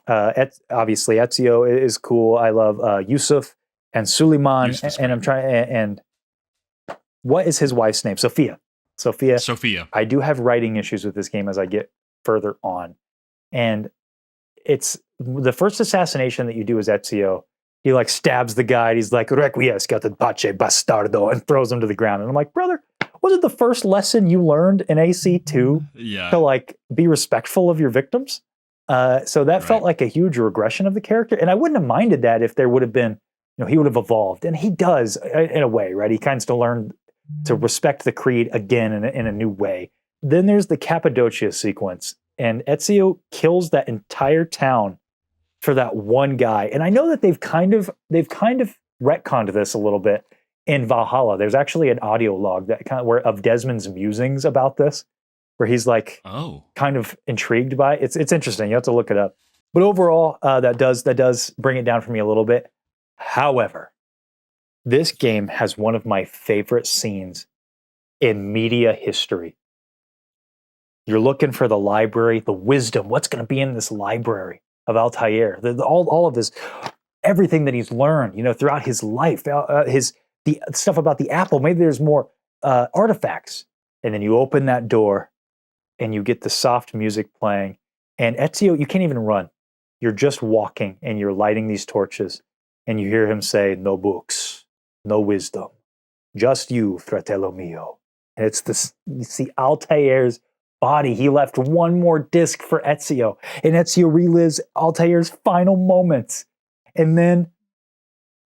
obviously Ezio is cool. I love Yusuf and Suleiman, and I'm trying and what is his wife's name? Sophia. I do have writing issues with this game as I get further on. And it's the first assassination that you do as Ezio. He like stabs the guy. And he's like, "Requiescat in pace, bastardo," and throws him to the ground. And I'm like, brother, was it the first lesson you learned in AC2 to like be respectful of your victims? So that felt like a huge regression of the character. And I wouldn't have minded that if there would have been, he would have evolved. And he does in a way, right? He kind of learned to respect the creed again in a new way. Then there's the Cappadocia sequence, and Ezio kills that entire town for that one guy. And I know that they've kind of retconned this a little bit in Valhalla. There's actually an audio log that of Desmond's musings about this, where he's like, kind of intrigued by it. It's interesting. You have to look it up. But overall, that does bring it down for me a little bit. However, this game has one of my favorite scenes in media history. You're looking for the library, the wisdom. What's going to be in this library of Altair? All of this, everything that he's learned, throughout his life, the stuff about the apple. Maybe there's more artifacts. And then you open that door, and you get the soft music playing. And Ezio, you can't even run. You're just walking, and you're lighting these torches, and you hear him say, "No books, no wisdom, just you, fratello mio." And you see Altair's body. He left one more disc for Ezio, and Ezio relives Altair's final moments. And then,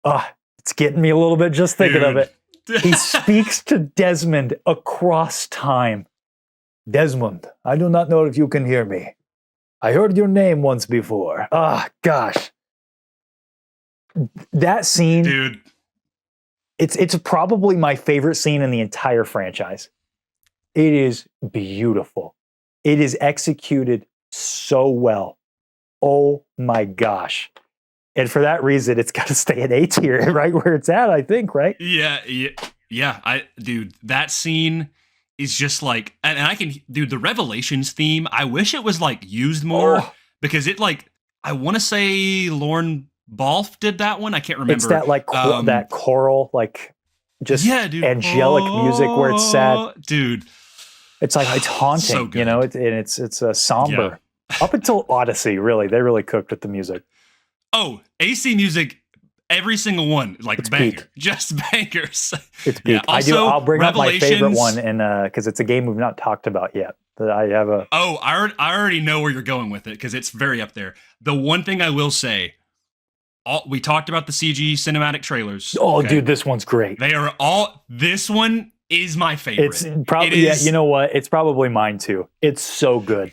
it's getting me a little bit just thinking of it. He speaks to Desmond across time. "Desmond, I do not know if you can hear me. I heard your name once before." Gosh. That scene, dude. It's probably my favorite scene in the entire franchise. It is beautiful. It is executed so well. Oh my gosh. And for that reason, it's got to stay at A tier, right where it's at, I think, right? Yeah. Dude, that scene is just like, and the Revelations theme, I wish it was like used more because it like, I want to say Lorne Balfe did that one. I can't remember. It's that like that choral, like just angelic music where it's sad. Dude. It's like, it's haunting, so good. It's a somber. Yeah. Up until Odyssey, really, they really cooked with the music. Oh, AC music, every single one, like it's banger, peak. Just bangers. It's peak. Also, I'll bring up my favorite one, and because it's a game we've not talked about yet. That I have a. Oh, I already know where you're going with it because it's very up there. The one thing I will say, we talked about the CG cinematic trailers. Oh, okay? Dude, this one's great. They are all. This one is my favorite. It's probably you know what? It's probably mine too. It's so good.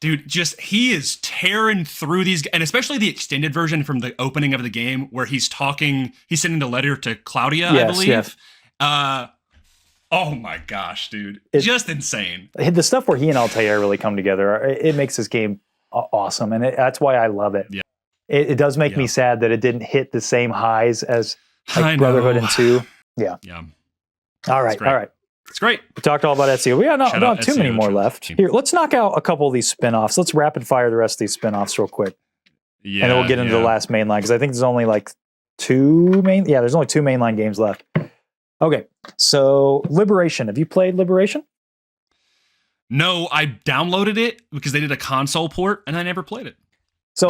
Dude, he is tearing through these, and especially the extended version from the opening of the game where he's sending the letter to Claudia, I believe. Yes. Oh my gosh, dude. Just insane. The stuff where he and Altair really come together, it makes this game awesome, and that's why I love it. Yeah. It does make me sad that it didn't hit the same highs as Brotherhood and 2. Yeah. Yeah. All right. It's great. We talked all about Ezio. We have not too many more left. Here, let's knock out a couple of these spin-offs. Let's rapid fire the rest of these spin-offs real quick. Yeah. And then we'll get into the last mainline, because I think there's only like there's only 2 mainline games left. Okay. So Liberation. Have you played Liberation? No, I downloaded it because they did a console port and I never played it. So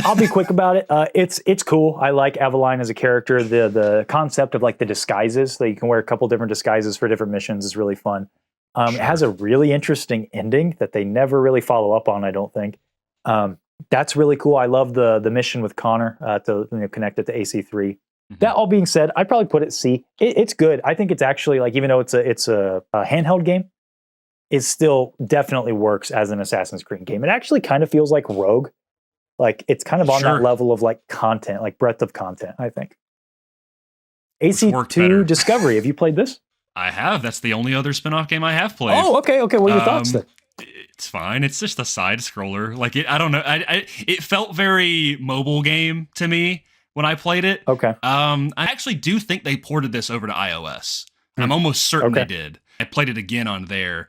I'll be quick about it. It's cool. I like Aveline as a character. The concept of like the disguises, that you can wear a couple different disguises for different missions, is really fun. It has a really interesting ending that they never really follow up on, I don't think. That's really cool. I love the mission with Connor to connect it to AC3. Mm-hmm. That all being said, I'd probably put it C. It's good. I think it's actually, like, even though it's a handheld game, it still definitely works as an Assassin's Creed game. It actually kind of feels like Rogue. Like, it's kind of on that level of like content, like breadth of content, I think. AC2 Discovery. Have you played this? I have. That's the only other spin-off game I have played. Oh, okay. What are your thoughts then? It's fine. It's just a side scroller. Like I don't know. It felt very mobile game to me when I played it. Okay. I actually do think they ported this over to iOS. I'm almost certain they did. I played it again on there.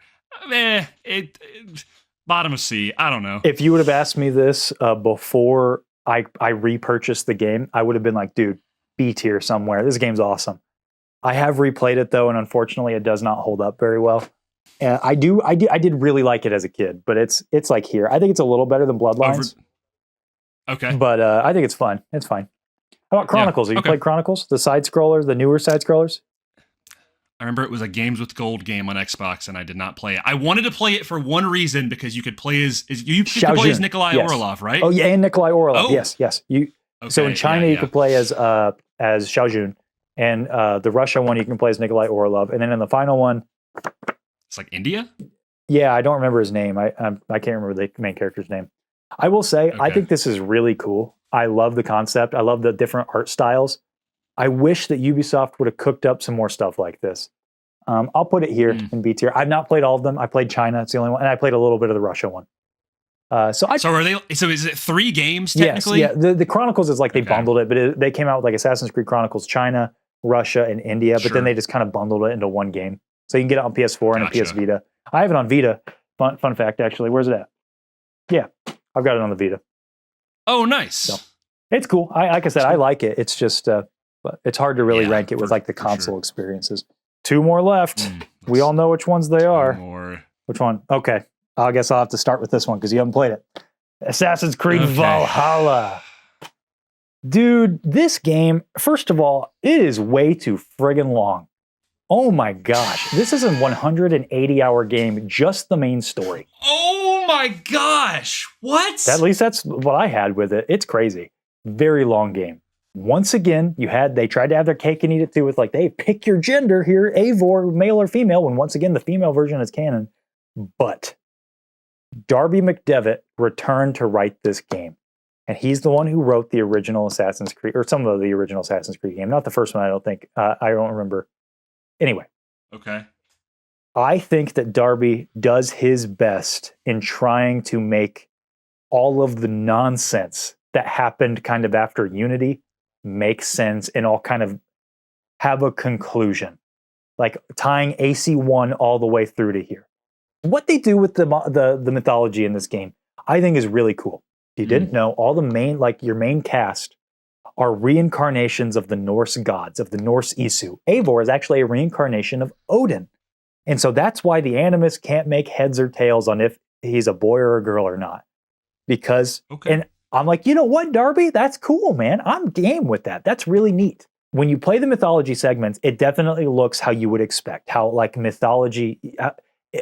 Bottom of C. I don't know. If you would have asked me this before I repurchased the game, I would have been like, dude, B tier somewhere. This game's awesome. I have replayed it though, and unfortunately, it does not hold up very well. And I did really like it as a kid, but it's like here. I think it's a little better than Bloodlines. Okay. But I think it's fun. It's fine. How about Chronicles? Have you played Chronicles? The side scroller, the newer side scrollers? I remember it was a Games with Gold game on Xbox, and I did not play it. I wanted to play it for one reason, because you could play as Nikolai Orlov, right? Oh yeah, and Nikolai Orlov. Yes. So in China you could play as Xiaojun, and the Russia one you can play as Nikolai Orlov, and then in the final one, it's like India. Yeah, I don't remember his name. I can't remember the main character's name. I will say I think this is really cool. I love the concept. I love the different art styles. I wish that Ubisoft would have cooked up some more stuff like this. I'll put it here in B tier. I've not played all of them. I played China. It's the only one. And I played a little bit of the Russia one. So is it 3 games technically? Yes, yeah. The Chronicles is like they bundled it, but they came out with like Assassin's Creed Chronicles China, Russia, and India, but then they just kind of bundled it into one game. So you can get it on PS4 and a PS Vita. I have it on Vita. Fun fact, actually. Where's it at? Yeah, I've got it on the Vita. Oh, nice. So, it's cool. Like I said, I like it. It's just... but it's hard to really rank it with like the console experiences. 2 more left. We all know which ones they are. Which one? Okay. I guess I'll have to start with this one because you haven't played it. Assassin's Creed Valhalla. Dude, this game, first of all, it is way too friggin' long. Oh my gosh. This is a 180-hour game, just the main story. Oh my gosh. What? At least that's what I had with it. It's crazy. Very long game. Once again, they tried to have their cake and eat it too with like, hey, pick your gender here, Eivor, male or female, when once again, the female version is canon. But Darby McDevitt returned to write this game. And he's the one who wrote the original Assassin's Creed, or some of the original Assassin's Creed game. Not the first one, I don't think. I don't remember. Anyway. Okay. I think that Darby does his best in trying to make all of the nonsense that happened kind of after Unity make sense and all kind of have a conclusion, like tying AC1 all the way through to here. What they do with the mythology in this game, I think is really cool. If you didn't know, all the your main cast are reincarnations of the Norse gods, of the Norse Isu. Eivor is actually a reincarnation of Odin. And so that's why the Animus can't make heads or tails on if he's a boy or a girl or not. Because, and I'm like, you know what, Darby? That's cool, man. I'm game with that. That's really neat. When you play the mythology segments, it definitely looks how you would expect. How like mythology,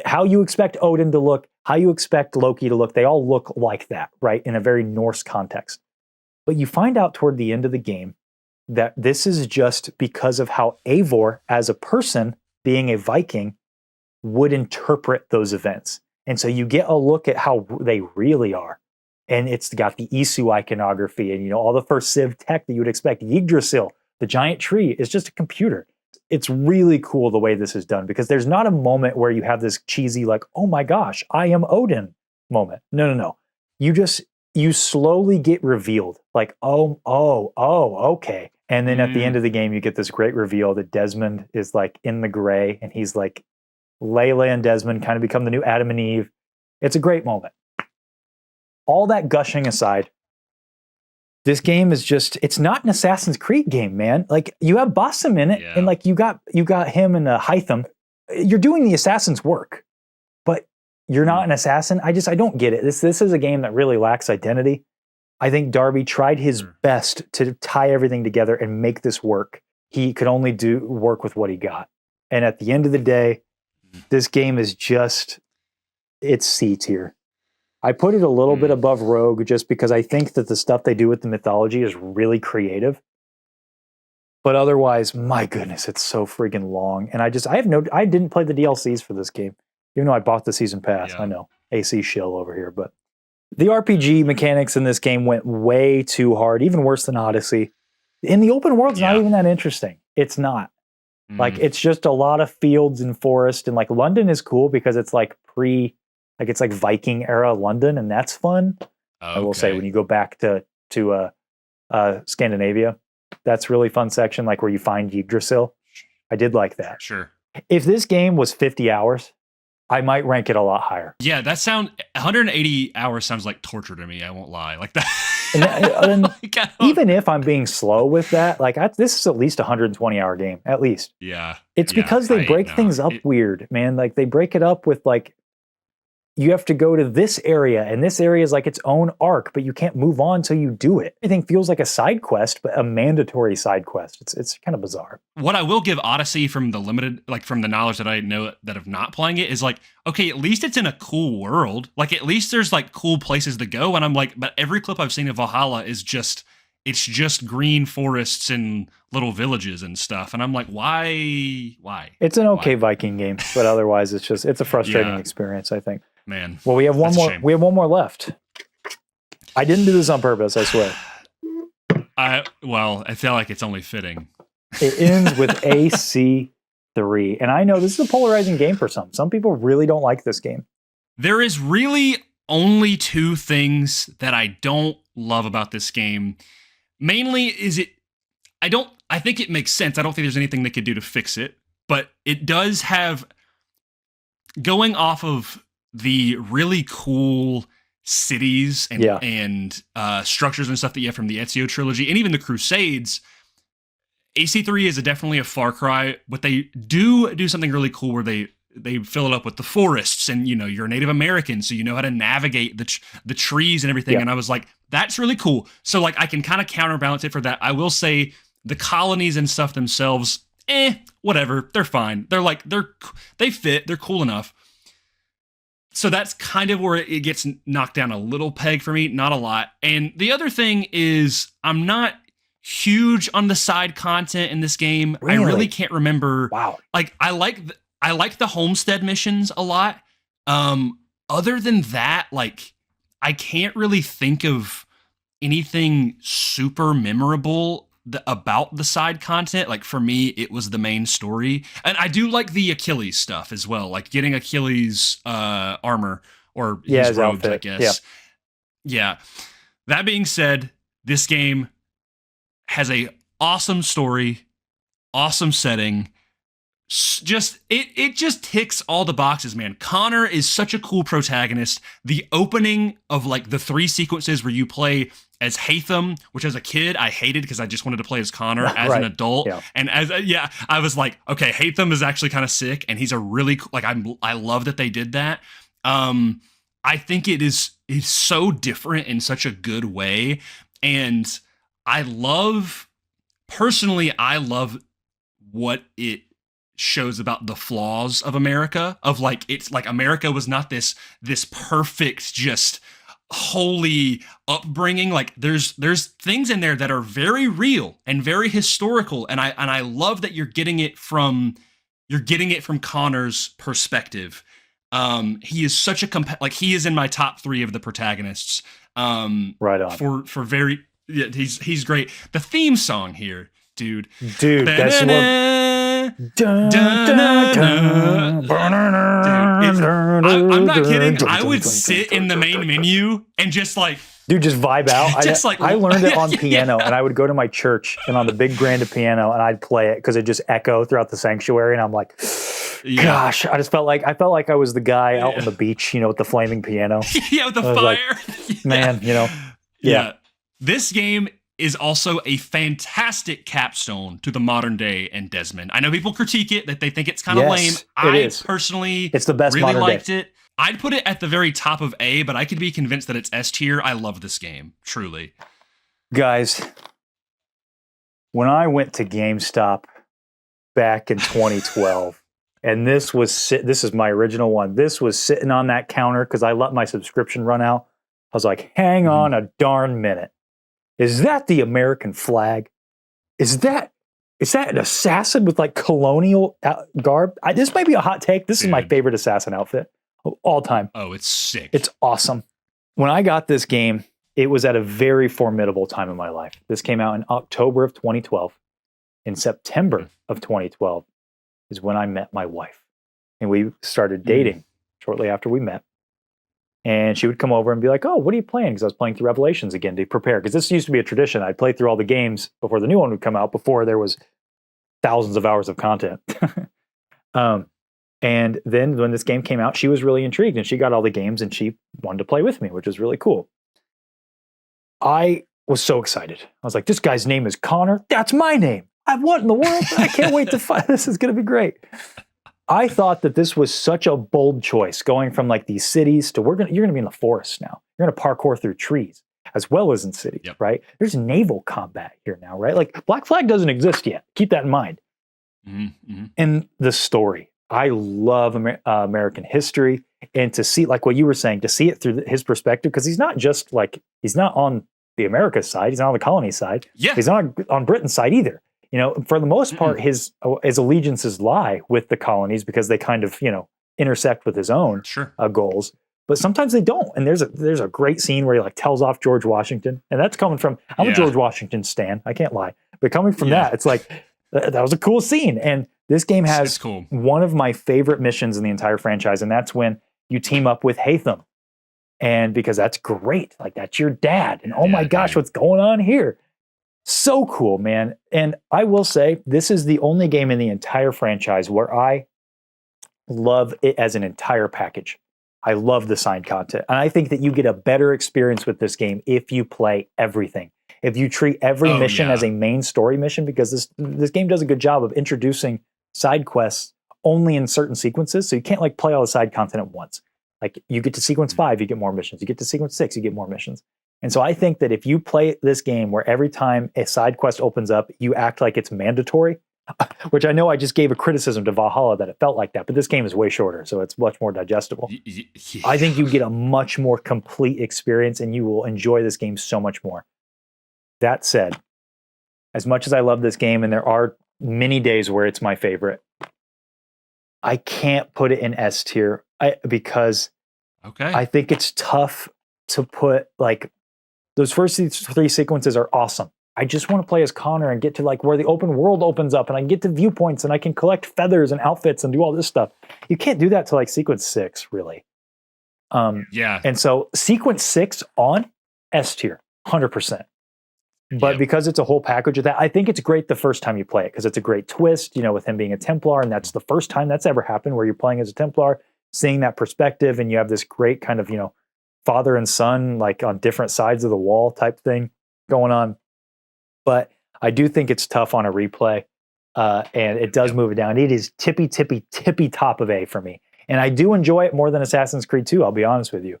how you expect Odin to look, how you expect Loki to look. They all look like that, right? In a very Norse context. But you find out toward the end of the game that this is just because of how Eivor, as a person, being a Viking, would interpret those events. And so you get a look at how they really are. And it's got the Isu iconography and, all the first Civ tech that you would expect. Yggdrasil, the giant tree, is just a computer. It's really cool the way this is done because there's not a moment where you have this cheesy, like, oh my gosh, I am Odin moment. No. You slowly get revealed like, oh, okay. And then at the end of the game, you get this great reveal that Desmond is like in the gray and he's like, Layla and Desmond kind of become the new Adam and Eve. It's a great moment. All that gushing aside, this game is just, it's not an Assassin's Creed game, man. Like, you have Basim in it, and like you got him and Hytham. You're doing the assassin's work, but you're not an assassin. I don't get it. This is a game that really lacks identity. I think Darby tried his best to tie everything together and make this work. He could only work with what he got. And at the end of the day, this game is just, it's C tier. I put it a little bit above Rogue just because I think that the stuff they do with the mythology is really creative. But otherwise, my goodness, it's so freaking long. And I didn't play the DLCs for this game, even though I bought the season pass. Yeah. I know, AC shill over here. But the RPG mechanics in this game went way too hard, even worse than Odyssey. In the open world, it's not even that interesting. it's not. Like, it's just a lot of fields and forest, and like London is cool because it's like it's like Viking era London, and that's fun. I will say, when you go back to Scandinavia, that's really fun section, like where you find Yggdrasil. I did like that. Sure. If this game was 50 hours, I might rank it a lot higher. Yeah, 180 hours sounds like torture to me. I won't lie. Like that. And like, even if I'm being slow with that, like this is at least a 120-hour game, at least. Yeah. It's because they break things up weird, man. Like they break it up with like, you have to go to this area, and this area is like its own arc, but you can't move on until you do it. Everything feels like a side quest, but a mandatory side quest. It's kind of bizarre. What I will give Odyssey from the knowledge that I know that of not playing it is like, okay, at least it's in a cool world. Like at least there's like cool places to go. And I'm like, but every clip I've seen of Valhalla is it's just green forests and little villages and stuff. And I'm like, why? It's an okay Viking game, but otherwise it's a frustrating experience, I think. Man. Well, we have one more. We have one more left. I didn't do this on purpose, I swear. I feel like it's only fitting. It ends with AC3. And I know this is a polarizing game for some. Some people really don't like this game. There is really only two things that I don't love about this game. Mainly I think it makes sense. I don't think there's anything they could do to fix it, but it does have, going off of the really cool cities and structures and stuff that you have from the Ezio trilogy and even the Crusades, AC3 is definitely a far cry, but they do something really cool where they fill it up with the forests, and you're a Native American, so you know how to navigate the trees and everything. And I was like, that's really cool. So like I can kind of counterbalance it for that. I will say the colonies and stuff themselves, whatever, they're fine. They fit, they're cool enough. So that's kind of where it gets knocked down a little peg for me, not a lot. And the other thing is I'm not huge on the side content in this game. Really? I really can't remember. Wow. Like I like the homestead missions a lot. Other than that, like I can't really think of anything super memorable about the side content. Like for me, it was the main story, and I do like the Achilles stuff as well, like getting Achilles armor or his robes, I guess. Yeah. That being said, this game has a awesome story, awesome setting. It just ticks all the boxes, man. Connor is such a cool protagonist. The opening of like the 3 sequences where you play as Haytham, which as a kid I hated because I just wanted to play as Connor. As an adult, and I was like, okay, Haytham is actually kind of sick, and he's a really like I love that they did that. I think it's so different in such a good way, and I love what it shows about the flaws of America, of like, it's like America was not this perfect, just holy upbringing. Like there's things in there that are very real and very historical, and I love that you're getting it from Connor's perspective. He is such a he is in my top 3 of the protagonists. Right on. For very he's great. The theme song here, dude, that's what. I'm not kidding. I would sit in the main menu and just like, dude, just vibe out. I learned it on piano, and I would go to my church and on the big grand piano, and I'd play it because it just echo throughout the sanctuary. And I'm like, gosh, I felt like I was the guy out on the beach, with the flaming piano. With the fire. Like, man, Yeah. This game is also a fantastic capstone to the modern day and Desmond. I know people critique it, that they think it's kind of lame. Personally, it's the best really liked day. it. I'd put it at the very top of A, but I could be convinced that it's S tier. I love this game, truly. Guys, when I went to GameStop back in 2012, and this is my original one. This was sitting on that counter because I let my subscription run out. I was like, hang on a darn minute. Is that the American flag? Is that an assassin with like colonial garb? This might be a hot take. This is my favorite assassin outfit of all time. Oh, it's sick. It's awesome. When I got this game, it was at a very formidable time in my life. This came out in October of 2012. in September of 2012 is when I met my wife. And we started dating shortly after we met. And she would come over and be like, oh, what are you playing? Because I was playing through Revelations again to prepare. Because this used to be a tradition. I'd play through all the games before the new one would come out, before there was thousands of hours of content. And then when this game came out, she was really intrigued, and she got all the games, and she wanted to play with me, which was really cool. I was so excited. I was like, this guy's name is Connor. That's my name. What in the world? I can't wait to find this. Is going to be great. I thought that this was such a bold choice, going from like these cities to you're going to be in the forest now. You're going to parkour through trees as well as in cities, right? There's naval combat here now, right? Like Black Flag doesn't exist yet. Keep that in mind. And the story. I love American history, and to see, like what you were saying, to see it through his perspective, because he's not on the America side. He's not on the colony side. Yeah. He's not on Britain's side either. You know, for the most part, his allegiances lie with the colonies because they kind of, intersect with his own goals. But sometimes they don't. And there's a great scene where he like tells off George Washington, and that's coming from, I'm a George Washington stan. I can't lie. But coming from that, it's like, that was a cool scene. And this game has one of my favorite missions in the entire franchise, and that's when you team up with Hatham. And because that's great. Like, that's your dad. And oh my gosh, what's going on here? So cool, man. And I will say, this is the only game in the entire franchise where I love it as an entire package. I love the side content. And I think that you get a better experience with this game if you play everything. If you treat every mission as a main story mission, because this game does a good job of introducing side quests only in certain sequences. So you can't like play all the side content at once. Like you get to sequence 5, you get more missions. You get to sequence 6, you get more missions. And so I think that if you play this game where every time a side quest opens up, you act like it's mandatory, which I know I just gave a criticism to Valhalla that it felt like that, but this game is way shorter, so it's much more digestible. I think you get a much more complete experience, and you will enjoy this game so much more. That said, as much as I love this game, and there are many days where it's my favorite, I can't put it in S tier because I think it's tough to put, like, those first 3 sequences are awesome. I just want to play as Connor and get to like where the open world opens up, and I can get to viewpoints, and I can collect feathers and outfits and do all this stuff. You can't do that to like sequence 6, really. And so sequence 6 on S tier, 100%. But because it's a whole package of that, I think it's great the first time you play it, because it's a great twist, with him being a Templar, and that's the first time that's ever happened where you're playing as a Templar, seeing that perspective, and you have this great kind of, father and son, like on different sides of the wall type thing going on. But I do think it's tough on a replay, and it does move it down. It is tippy top of A for me. And I do enjoy it more than Assassin's Creed 2, I'll be honest with you.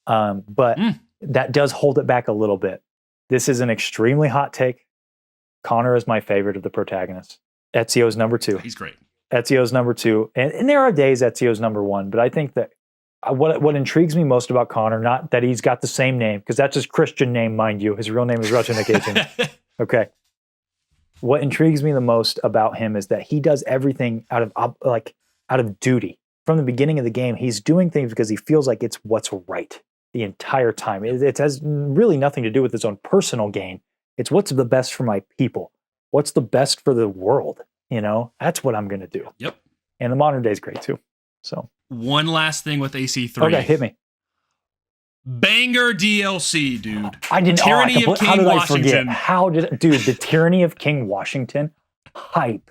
But that does hold it back a little bit. This is an extremely hot take. Connor is my favorite of the protagonists. Ezio's number 2. He's great. Ezio's number 2. And there are days Ezio's number 1, but I think that what intrigues me most about Connor, not that he's got the same name, because that's his Christian name, mind you. His real name is Russian. Okay. What intrigues me the most about him is that he does everything out of duty. From the beginning of the game, he's doing things because he feels like it's what's right the entire time. It has really nothing to do with his own personal gain. It's what's the best for my people. What's the best for the world? That's what I'm going to do. Yep. And the modern day is great too. So one last thing with AC3. Okay, hit me. Banger DLC, dude. I didn't. Tyranny of King how did Washington. I forget? Dude, the Tyranny of King Washington, hype.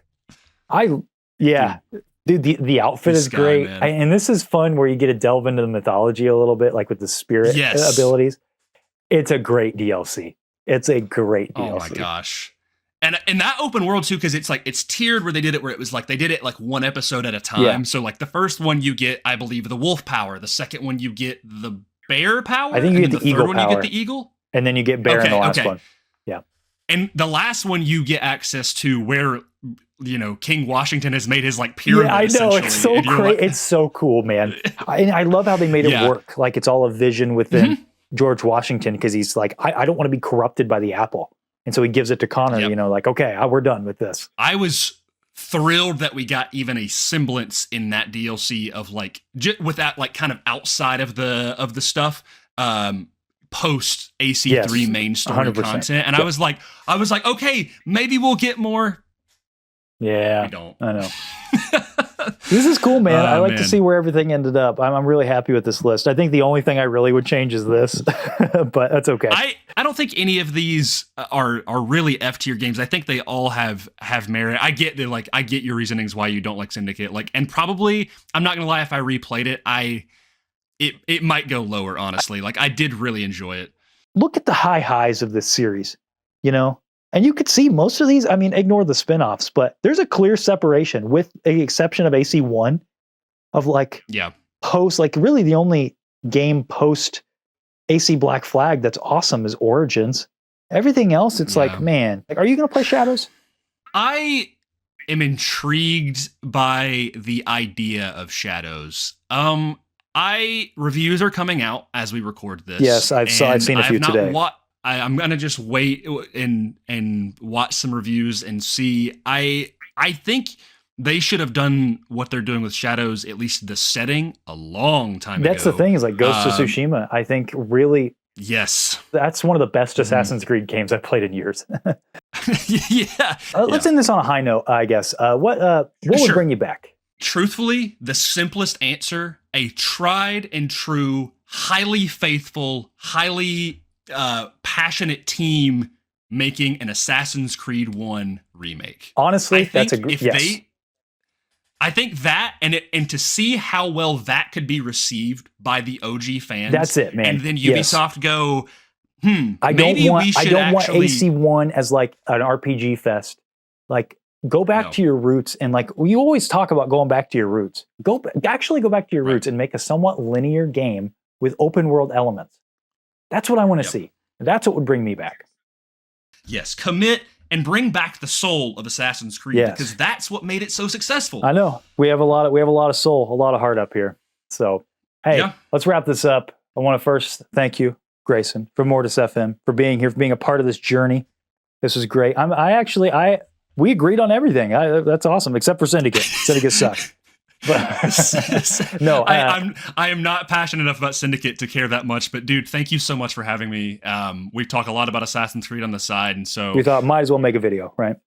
Dude, the outfit is great, and this is fun where you get to delve into the mythology a little bit, like with the spirit abilities. It's a great DLC. It's a great DLC. Oh my gosh. And in that open world too, because it's tiered where they did it like one episode at a time. Yeah. So like the first one you get, I believe, the wolf power. The second one you get the bear power. I think you get the eagle power. You get the eagle. And then you get bear in the last one. Yeah. And the last one you get access to where, King Washington has made his like pyramid. Yeah, I know. It's so great. It's so cool, man. I love how they made it work. Like it's all a vision within George Washington, because he's like, I don't want to be corrupted by the apple. And so he gives it to Connor, like, okay, we're done with this. I was thrilled that we got even a semblance in that DLC of like, with that like kind of outside of the stuff, post AC3 main story 100%. Content. And I was like, okay, maybe we'll get more Yeah, We don't. I know. This is cool, man. I like to man. see where everything ended up. I'm really happy with this list. I think the only thing I really would change is this, but that's okay. I don't think any of these are really F tier games. I think they all have merit. I get that, I get your reasonings why you don't like Syndicate. And probably, I'm not gonna lie, if I replayed it, it might go lower, honestly. I did really enjoy it. Look at the highs of this series, and you could see most of these. I mean, ignore the spinoffs, but there's a clear separation, with the exception of AC1, of post. Really, the only game post AC Black Flag that's awesome is Origins. Everything else, it's man, are you going to play Shadows? I am intrigued by the idea of Shadows. Reviews are coming out as we record this. Yes, I've seen a few today. I'm gonna just wait and watch some reviews and see. I think they should have done what they're doing with Shadows, at least the setting, a long time ago. That's the thing, is Ghost of Tsushima, I think really. Yes. That's one of the best Assassin's Creed games I've played in years. Yeah. Let's end this on a high note, I guess. What would bring you back? Truthfully, the simplest answer: a tried and true, highly faithful, highly passionate team making an Assassin's Creed 1 remake. Honestly, that's a great. I think that, and to see how well that could be received by the OG fans. That's it, man. And then Ubisoft go, I don't want AC1 as an RPG fest. Go back to your roots, and you always talk about going back to your roots. Actually go back to your roots and make a somewhat linear game with open world elements. That's what I want to see. That's what would bring me back. Yes, commit and bring back the soul of Assassin's Creed, because that's what made it so successful. I know. We have a lot of soul, a lot of heart up here. So, hey, let's wrap this up. I want to first thank you, Grayson, from MortisFM, for being here, for being a part of this journey. This was great. We agreed on everything. That's awesome, except for Syndicate. Syndicate sucks. But no, I am not passionate enough about Syndicate to care that much. But dude, thank you so much for having me. We've talked a lot about Assassin's Creed on the side, and so we thought might as well make a video, right?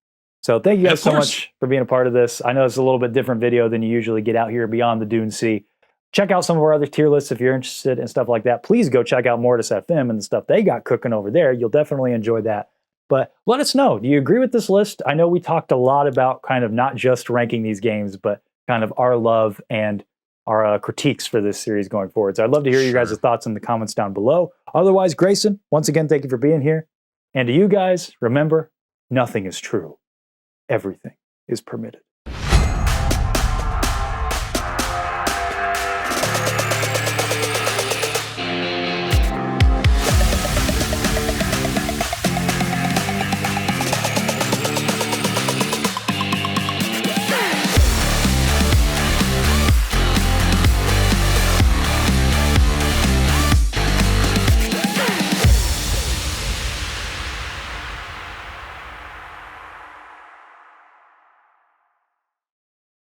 So thank you guys so much for being a part of this. I know it's a little bit different video than you usually get out here beyond the Dune Sea. Check out some of our other tier lists if you're interested in stuff like that. Please go check out MortisFM and the stuff they got cooking over there. You'll definitely enjoy that. But let us know. Do you agree with this list? I know we talked a lot about kind of not just ranking these games, but kind of our love and our critiques for this series going forward. So I'd love to hear your guys' thoughts in the comments down below. Otherwise, Grayson, once again, thank you for being here. And to you guys, remember, nothing is true. Everything is permitted.